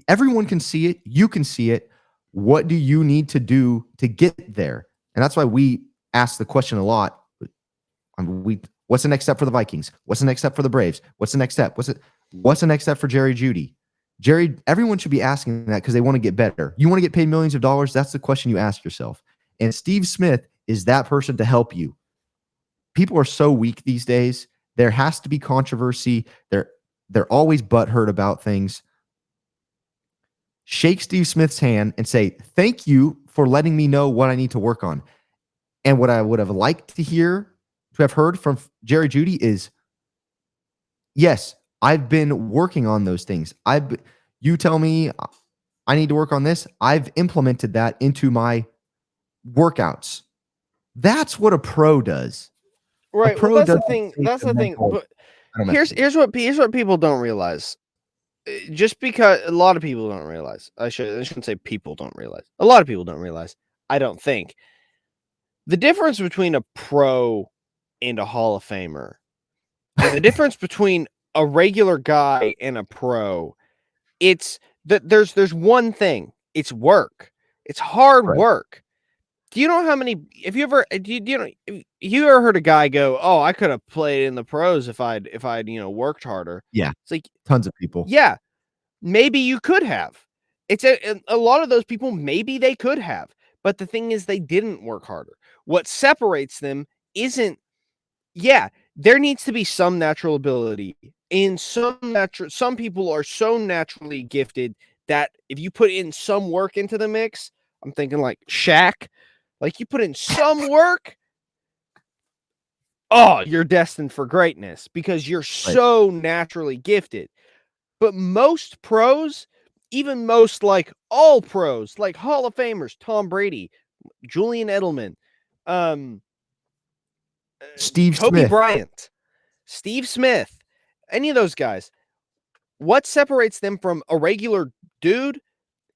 Everyone can see it. You can see it. What do you need to do to get there? And that's why we ask the question a lot. What's the next step for the Vikings? What's the next step for the Braves? What's the next step? What's the next step for Jerry Jeudy? Everyone should be asking that because they want to get better. You want to get paid millions of dollars? That's the question you ask yourself. And Steve Smith is that person to help you. People are so weak these days. There has to be controversy. They're always butthurt about things. Shake Steve Smith's hand and say, thank you for letting me know what I need to work on. And what I would have liked to have heard from Jerry Jeudy is, yes, I've been working on those things. You tell me I need to work on this. I've implemented that into my workouts. That's what a pro does. Right. Well, pro that's the doesn't thing. take That's the thing. mental- But I don't mess with here's what people don't realize. Just because a lot of people don't realize. I shouldn't say people don't realize. A lot of people don't realize. I don't think the difference between a pro and a Hall of Famer, and the difference between a regular guy and a pro, it's that there's one thing. It's work. It's hard Right. work. Do you know how many? If you ever, you ever heard a guy go, "Oh, I could have played in the pros if I'd worked harder." Yeah. It's like, Tons of people. yeah, maybe you could have. It's a lot of those people. Maybe they could have, but the thing is, they didn't work harder. What separates them isn't. Yeah, there needs to be some natural ability. In some people are so naturally gifted that if you put in some work into the mix, I'm thinking like Shaq, like you put in some work, oh, you're destined for greatness because you're so naturally gifted. But most pros, even most like all pros, like Hall of Famers, Tom Brady, Julian Edelman, Steve Kobe Smith. Bryant, Steve Smith, any of those guys, what separates them from a regular dude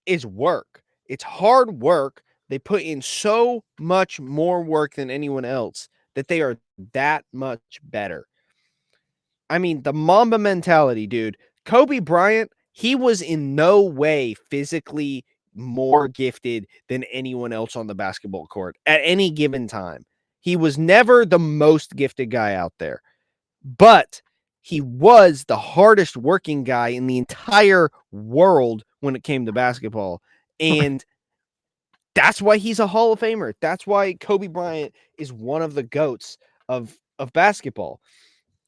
is work. It's hard work. They put in so much more work than anyone else that they are that much better. I mean, the Mamba mentality, dude. Kobe Bryant, he was in no way physically more gifted than anyone else on the basketball court at any given time. He was never the most gifted guy out there, but he was the hardest working guy in the entire world when it came to basketball. And that's why he's a Hall of Famer. That's why Kobe Bryant is one of the GOATs of basketball.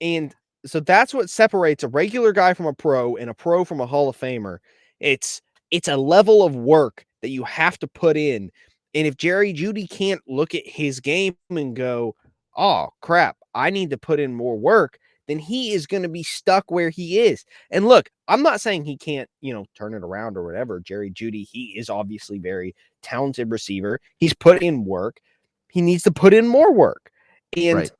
And so that's what separates a regular guy from a pro and a pro from a Hall of Famer. It's a level of work that you have to put in. And if Jerry Jeudy can't look at his game and go, "Oh, crap, I need to put in more work," then he is going to be stuck where he is. And look, I'm not saying he can't, turn it around or whatever. Jerry Jeudy, he is obviously very talented receiver. He's put in work. He needs to put in more work. And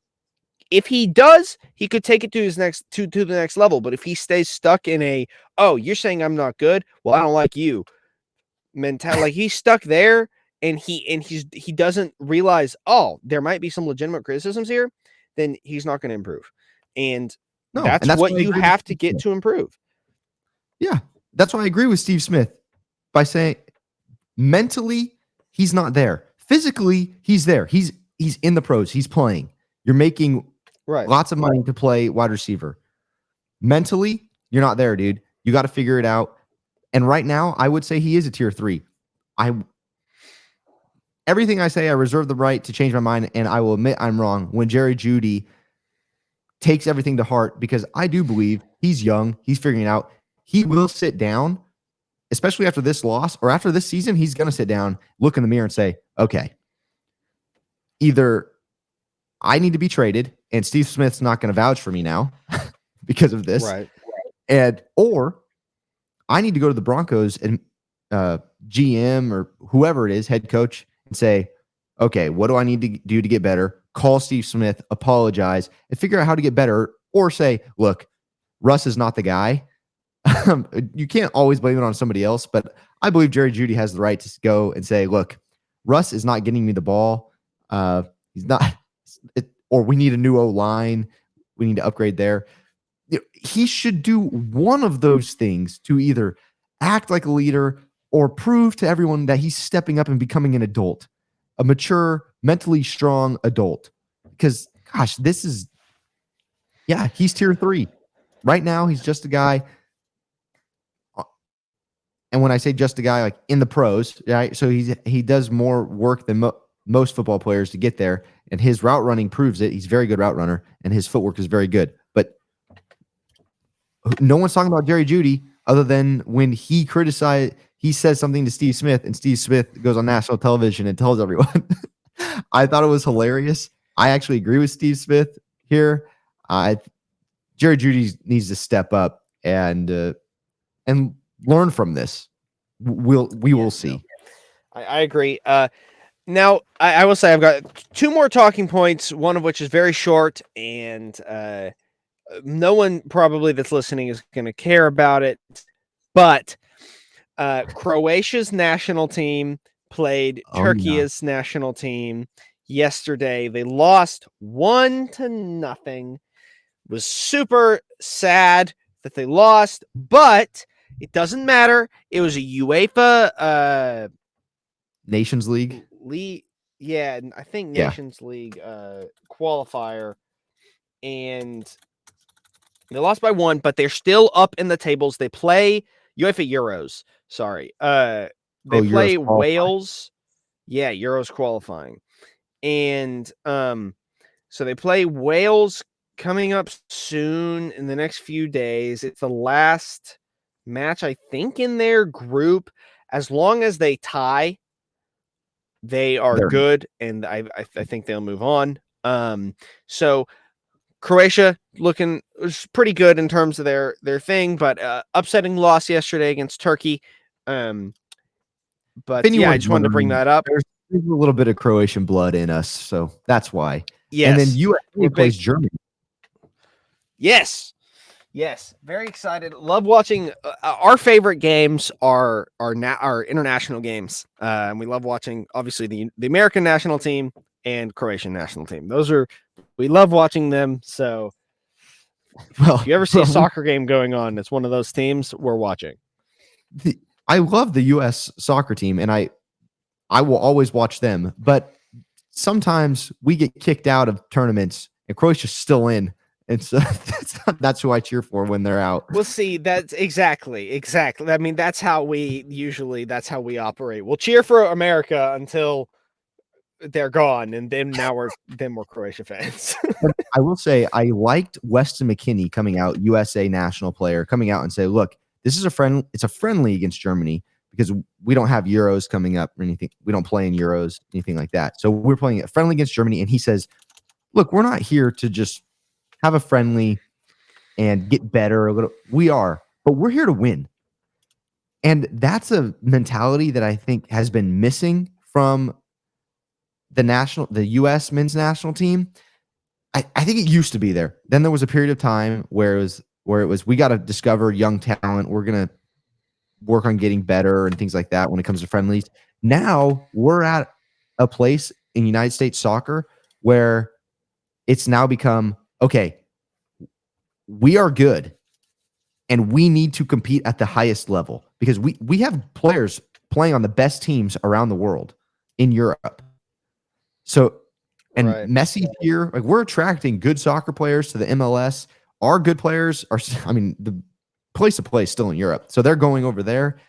if he does, he could take it to his next to the next level. But if he stays stuck in a, "Oh, you're saying I'm not good, well, I don't like you" mentality, like he's stuck there, and he doesn't realize, oh, there might be some legitimate criticisms here, then he's not going to improve. And that's what you have to get to improve. Yeah, that's why I agree with Steve Smith by saying mentally he's not there. Physically, he's there. He's in the pros. He's playing. You're making lots of money to play wide receiver. Mentally, you're not there, dude. You got to figure it out. And right now, I would say he is a tier 3. Everything I say, I reserve the right to change my mind, and I will admit I'm wrong when Jerry Jeudy takes everything to heart, because I do believe he's young. He's figuring it out. He will sit down, especially after this loss or after this season. He's going to sit down, look in the mirror and say, okay, either I need to be traded and Steve Smith's not going to vouch for me now because of this. Or I need to go to the Broncos and GM or whoever it is, head coach, and say, okay, what do I need to do to get better? Call Steve Smith, apologize, and figure out how to get better. Or say, look, Russ is not the guy. You can't always blame it on somebody else, but I believe Jerry Jeudy has the right to go and say, look, Russ is not getting me the ball. He's not, or we need a new O-line. We need to upgrade there. He should do one of those things to either act like a leader or prove to everyone that he's stepping up and becoming an adult, a mature, mentally strong adult. Because, gosh, he's tier 3. Right now, he's just a guy. And when I say just a guy, like in the pros, right? So he does more work than most football players to get there. And his route running proves it. He's a very good route runner, and his footwork is very good. But no one's talking about Jerry Jeudy other than when he says something to Steve Smith, and Steve Smith goes on national television and tells everyone. I thought it was hilarious. I actually agree with Steve Smith here. Jerry Jeudy needs to step up and learn from this. We will see. I agree. Now, I will say I've got two more talking points, one of which is very short, and no one probably that's listening is going to care about it. But Croatia's national team played Oh, yeah. Turkey's national team yesterday. They lost 1-0. Was super sad that they lost, but it doesn't matter. It was a UEFA Nations League. yeah, I think Yeah. Nations League qualifier, and they lost by 1, but they're still up in the tables. They play UEFA Euros. Sorry. They play Euros qualifying. Wales. Yeah, Euros qualifying. And so they play Wales coming up soon in the next few days. It's the last match, I think, in their group. As long as they tie, they are They're- good, and I think they'll move on. So Croatia looking was pretty good in terms of their thing, but upsetting loss yesterday against Turkey. But If yeah, I just wanted to bring wondering, that up. There's a little bit of Croatian blood in us, so that's why. Yes, And then we're USA plays big. Germany. Yes, very excited. Love watching. Our favorite games are international games, and we love watching obviously the American national team and Croatian national team. We love watching them. So Well, if you ever see a soccer game going on, it's one of those teams we're watching. I love the U.S. soccer team, and I will always watch them. But sometimes we get kicked out of tournaments, and Croatia's still in, and so that's who I cheer for when they're out. We'll see. That's exactly. I mean, that's how we operate. We'll cheer for America until they're gone, and then we're Croatia fans. I will say I liked Weston McKennie coming out, USA national player, coming out and say, look, this is it's a friendly against Germany because we don't have Euros coming up or anything. We don't play in Euros, anything like that. So we're playing a friendly against Germany. And he says, look, we're not here to just have a friendly and get better a little. We are, but we're here to win. And that's a mentality that I think has been missing from the U.S. men's national team. I think it used to be there. Then there was a period of time where it was we got to discover young talent. We're gonna work on getting better and things like that when it comes to friendlies. Now we're at a place in United States soccer where it's now become okay. We are good, and we need to compete at the highest level because we have players playing on the best teams around the world in Europe. So. And Right. Messi here, like we're attracting good soccer players to the MLS. Our good players the place to play is still in Europe. So they're going over there.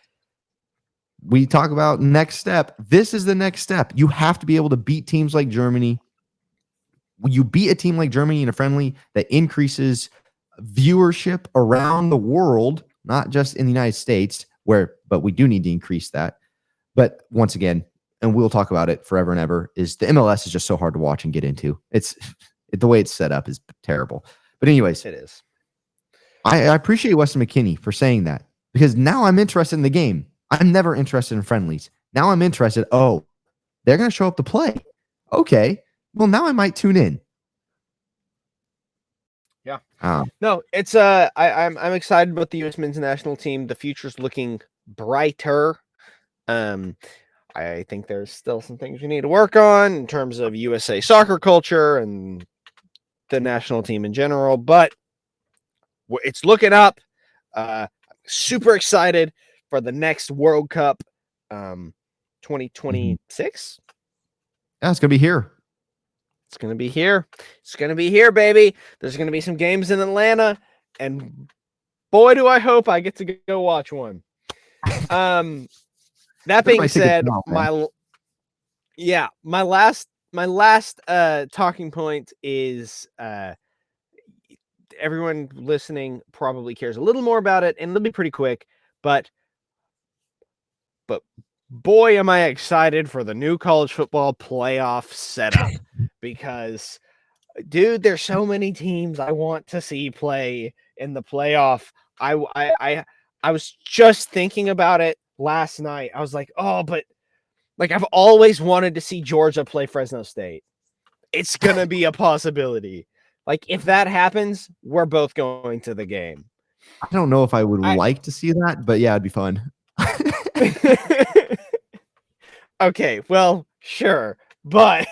We talk about next step. This is the next step. You have to be able to beat teams like Germany. When you beat a team like Germany in a friendly, that increases viewership around the world, not just in the United States, but we do need to increase that. But once again, and we'll talk about it forever and ever, is the MLS is just so hard to watch and get into. The way it's set up is terrible. But anyways, It is. I appreciate Weston McKennie for saying that because now I'm interested in the game. I'm never interested in friendlies. Now I'm interested. Oh, they're going to show up to play. Okay. Well, now I might tune in. Yeah. No, it's I'm excited about the U.S. men's national team. The future's looking brighter. I think there's still some things we need to work on in terms of USA soccer culture and the national team in general, but it's looking up. Super excited for the next World Cup, 2026. Yeah, it's going to be here. It's going to be here. It's going to be here, baby. There's going to be some games in Atlanta, and boy, do I hope I get to go watch one. That being said, my last talking point is everyone listening probably cares a little more about it, and it'll be pretty quick, but boy, am I excited for the new college football playoff setup because dude, there's so many teams I want to see play in the playoff. I was just thinking about it last night. I was like, oh, but Like, I've always wanted to see Georgia play Fresno State. It's going to be a possibility. Like, if that happens, we're both going to the game. I don't know if I would like to see that, but yeah, it'd be fun. Okay, well, sure. But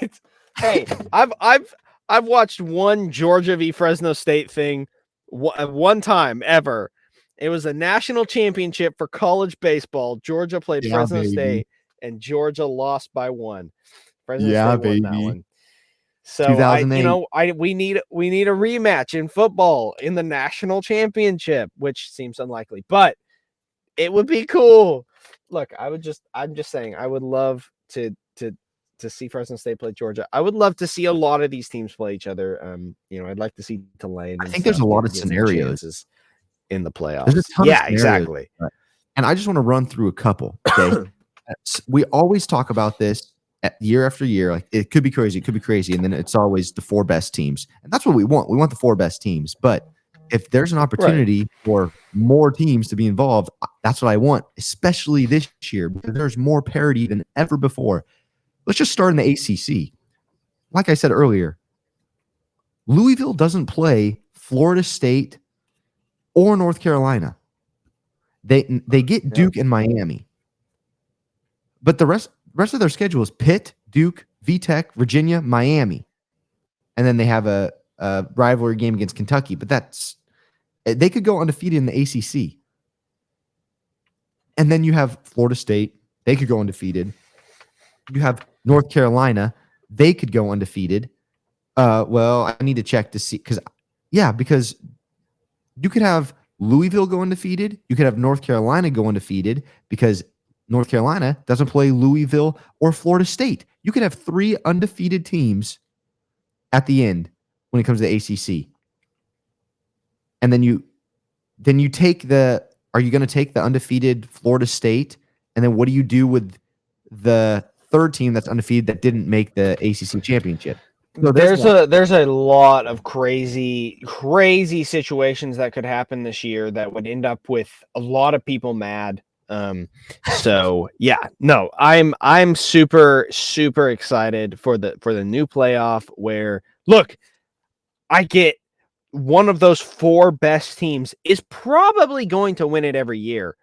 hey, I've watched one Georgia v Fresno State thing one time ever. It was a national championship for college baseball. Georgia played Fresno State, and Georgia lost by 1. Fresno State won that one. So 2008. we need a rematch in football in the national championship, which seems unlikely, but it would be cool. Look, I'm just saying, I would love to see Fresno State play Georgia. I would love to see a lot of these teams play each other. I'd like to see Tulane. I think there's a lot of scenarios in the playoffs. There's a ton of scenarios, exactly. And I just want to run through a couple. Okay, we always talk about this year after year. Like, it could be crazy, and then it's always the 4 best teams, and that's what we want. We want the 4 best teams, but if there's an opportunity for more teams to be involved, that's what I want, especially this year, because there's more parity than ever before. Let's just start in the ACC. Like I said earlier, Louisville doesn't play Florida State or North Carolina. They get Duke and Miami. But the rest of their schedule is Pitt, Duke, VTech, Virginia, Miami. And then they have a rivalry game against Kentucky, but they could go undefeated in the ACC. And then you have Florida State. They could go undefeated. You have North Carolina. They could go undefeated. Well, I need to check to see because you could have Louisville go undefeated. You could have North Carolina go undefeated because North Carolina doesn't play Louisville or Florida State. You could have 3 undefeated teams at the end when it comes to the ACC. And then you take are you going to take the undefeated Florida State? And then what do you do with the 3rd team that's undefeated that didn't make the ACC championship? So there's a lot of crazy situations that could happen this year that would end up with a lot of people mad. So yeah, no, I'm super excited for the new playoff where, look, I get one of those 4 best teams is probably going to win it every year.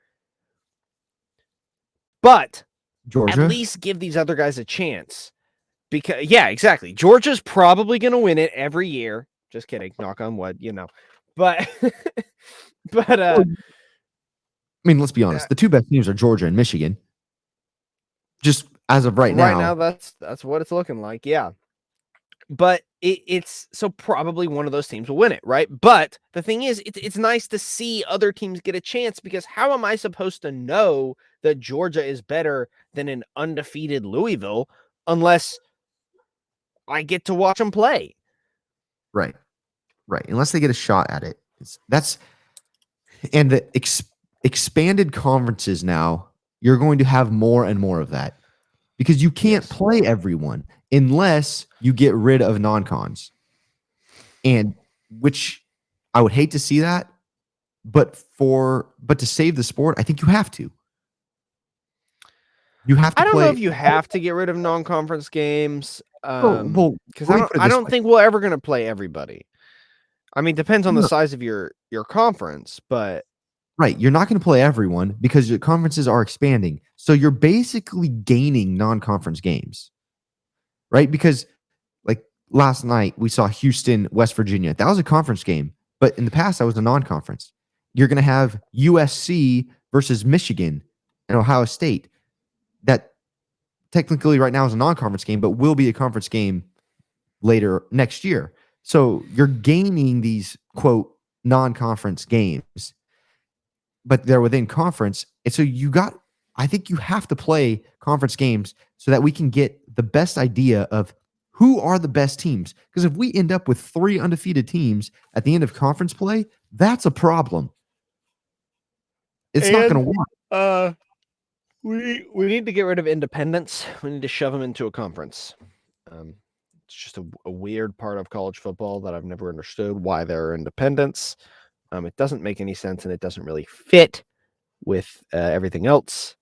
But Georgia, at least give these other guys a chance. Because exactly. Georgia's probably going to win it every year. Just kidding. Knock on wood, But I mean, let's be honest. The 2 best teams are Georgia and Michigan. Just as of right now. Right now, that's what it's looking like. Yeah. But it's so probably one of those teams will win it, right? But the thing is, it's nice to see other teams get a chance, because how am I supposed to know that Georgia is better than an undefeated Louisville unless I get to watch them play? Right. Unless they get a shot at it. And the expanded conferences now, you're going to have more and more of that, because you can't play everyone unless you get rid of non-cons. And which I would hate to see that, but to save the sport, I think you have to. You have to. I don't know if you have to get rid of non-conference games. Because I don't think we're ever going to play everybody. I mean, depends on the size of your conference, but right, you're not going to play everyone because your conferences are expanding. So you're basically gaining non-conference games, right? Because like last night we saw Houston, West Virginia. That was a conference game, but in the past that was a non-conference. You're going to have USC versus Michigan and Ohio State. That technically right now is a non-conference game, but will be a conference game later next year. So you're gaining these, quote, non-conference games, but they're within conference. And so I think you have to play conference games so that we can get the best idea of who are the best teams. Because if we end up with 3 undefeated teams at the end of conference play, that's a problem. It's not going to work. We need to get rid of independence. We need to shove them into a conference. It's just a weird part of college football that I've never understood why there are independents. It doesn't make any sense, and it doesn't really fit with everything else.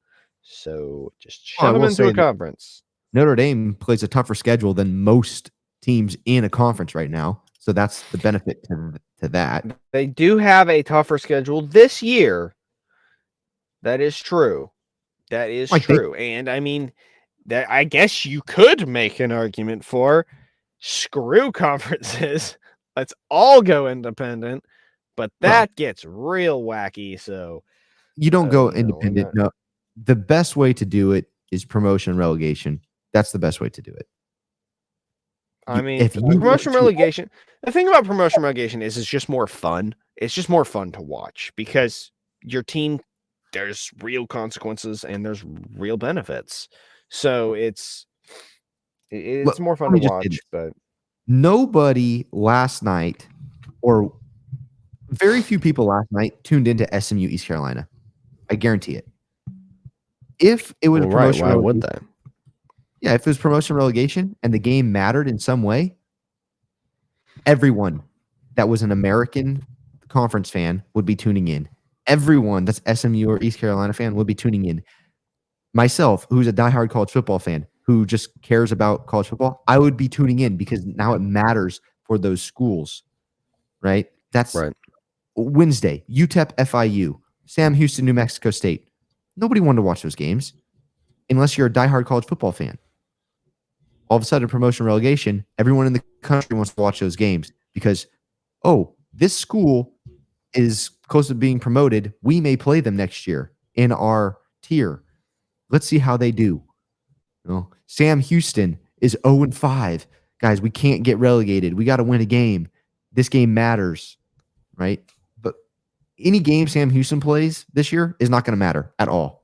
So just Well, I shove them will into say a that conference. Notre Dame plays a tougher schedule than most teams in a conference right now. So that's the benefit to that. They do have a tougher schedule this year. That is true. That is Like true. And I mean, that I guess you could make an argument for screw conferences. Let's all go independent. But that gets real wacky. So you don't go no, we're independent. not. No, the best way to do it is promotion and relegation. That's the best way to do it. I mean, if you want promotion to- relegation. The thing about promotion relegation is it's just more fun. It's just more fun to watch because your team, there's real consequences and there's real benefits. So it's more fun let to me just say watch. this. But Nobody last night, or very few people last night, tuned into SMU East Carolina. I guarantee it. If it was a promotion, why would they? Yeah, if it was promotion relegation and the game mattered in some way, everyone that was an American conference fan would be tuning in. Everyone that's SMU or East Carolina fan would be tuning in. Myself, who's a diehard college football fan, who just cares about college football, I would be tuning in because now it matters for those schools, right? That's Right. Wednesday, UTEP FIU, Sam Houston, New Mexico State. Nobody wanted to watch those games unless you're a diehard college football fan. All of a sudden, promotion relegation, everyone in the country wants to watch those games because, this school is close to being promoted. We may play them next year in our tier. Let's see how they do. Sam Houston is 0-5. Guys, we can't get relegated. We got to win a game. This game matters, right? But any game Sam Houston plays this year is not going to matter at all.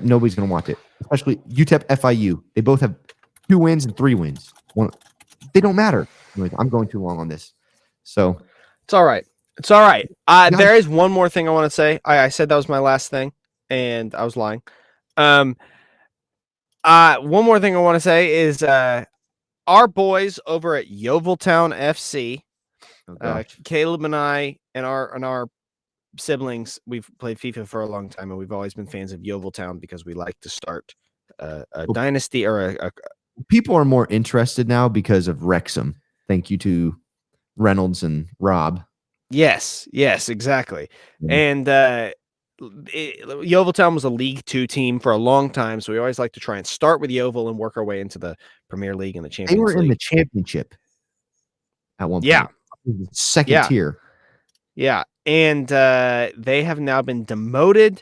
Nobody's going to watch it, especially UTEP FIU. They both have 2 wins and 3 wins. They don't matter. I'm going too long on this. So it's all right. It's all right. There is one more thing I want to say. I said that was my last thing, and I was lying. One more thing I want to say is our boys over at Yeoviltown FC, Caleb and I and our siblings, we've played FIFA for a long time, and we've always been fans of Yeoviltown because we like to start a dynasty or a people are more interested now because of Wrexham. Thank you to Reynolds and Rob. Yes, exactly. And Yeoviltown was a League 2 team for a long time, so we always like to try and start with Yeovil and work our way into the Premier League and the Champions League. They were in the championship at one point. Second tier. Yeah, and they have now been demoted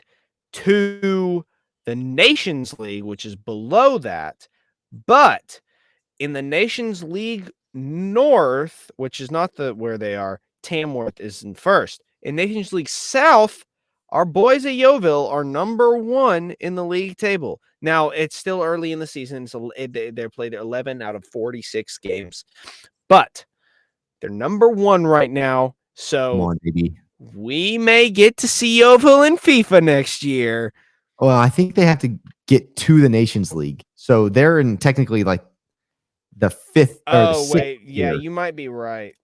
to the Nations League, which is below that. But in the Nations League North, which is not where they are, Tamworth is in first. In Nations League South, our boys at Yeovil are number 1 in the league table. Now, it's still early in the season, so they're played 11 out of 46 games. But they're number 1 right now, so Come on, baby. We may get to see Yeovil in FIFA next year. Well, I think they have to get to the Nations League. So they're in technically like the 5th or the 6th yeah, tier. you might be right.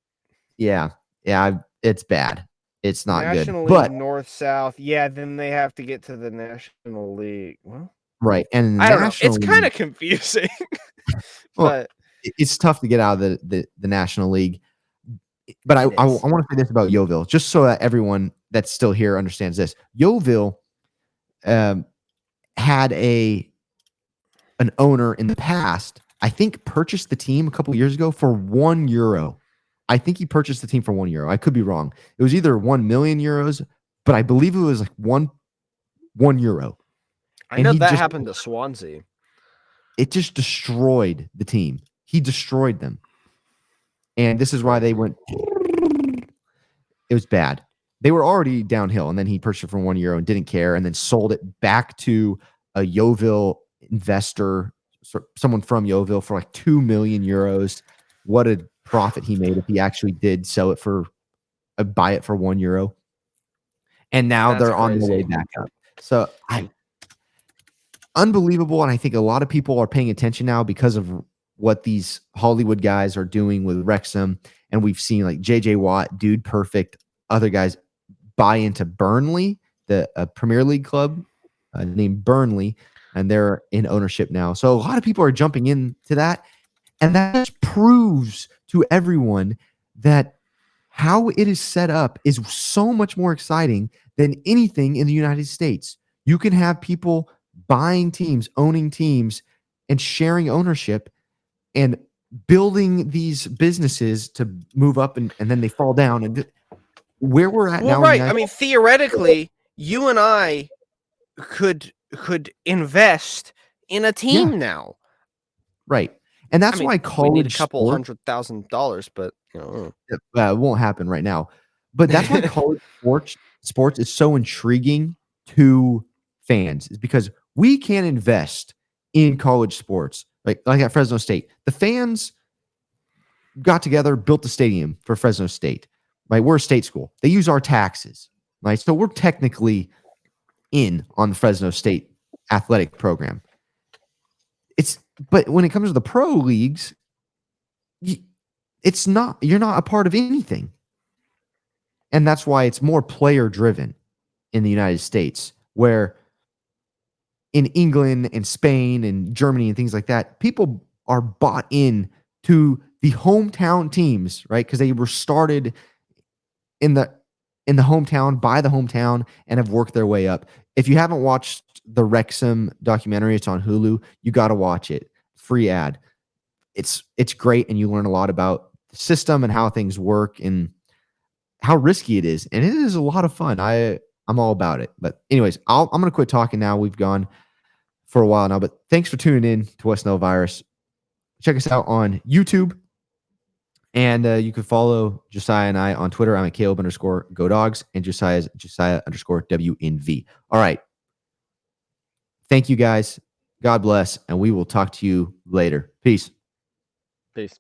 Yeah, it's bad. It's not National good. League But North South, yeah, then they have to get to the National League. Well, right, and I don't know. It's kind of confusing. But it's tough to get out of the National League. But I want to say this about Yeovil, just so that everyone that's still here understands this. Yeovil had an owner in the past, I think, purchased the team a couple of years ago for €1. I think he purchased the team for €1. I could be wrong. It was either 1 million euros, but I believe it was like €1. I know that happened to Swansea. It just destroyed the team. He destroyed them. And this is why they went. It was bad. They were already downhill, and then he purchased it for €1 and didn't care, and then sold it back to a Yeovil investor, someone from Yeovil, for like €2 million. What a profit he made if he actually did sell it for, buy it for €1. And now they're on their way back up. So unbelievable, and I think a lot of people are paying attention now because of what these Hollywood guys are doing with Wrexham, and we've seen like JJ Watt, Dude Perfect, other guys buy into Burnley, the Premier League club, named Burnley, and they're in ownership now. So a lot of people are jumping into that, and that just proves to everyone that how it is set up is so much more exciting than anything in the United States. You can have people buying teams, owning teams, and sharing ownership and building these businesses to move up and then they fall down. And where we're at now. Right. I mean, theoretically, you and I could invest in a team now. Right. And that's why we college need a couple sport, $100,000, but it won't happen right now. But that's why college sports is so intriguing to fans, is because we can invest in college sports. Like at Fresno State, the fans got together, built the stadium for Fresno State. Right, we're a state school. They use our taxes. Right, so we're technically in on the Fresno State athletic program. But when it comes to the pro leagues, it's not. You're not a part of anything. And that's why it's more player driven in the United States, where in England and Spain and Germany and things like that, people are bought in to the hometown teams, right? Because they were started in the hometown, by the hometown, and have worked their way up. If you haven't watched the Wrexham documentary, it's on Hulu. You got to watch it. Free ad. It's great, and you learn a lot about the system and how things work and how risky it is, and it is a lot of fun. I'm all about it. But anyways, I'm going to quit talking now. We've gone for a while now, but thanks for tuning in to West Nile Virus. Check us out on YouTube, and you can follow Josiah and I on Twitter. I'm at Caleb_GoDogs, and Josiah's Josiah_WNV. All right. Thank you guys. God bless, and we will talk to you later. Peace. Peace.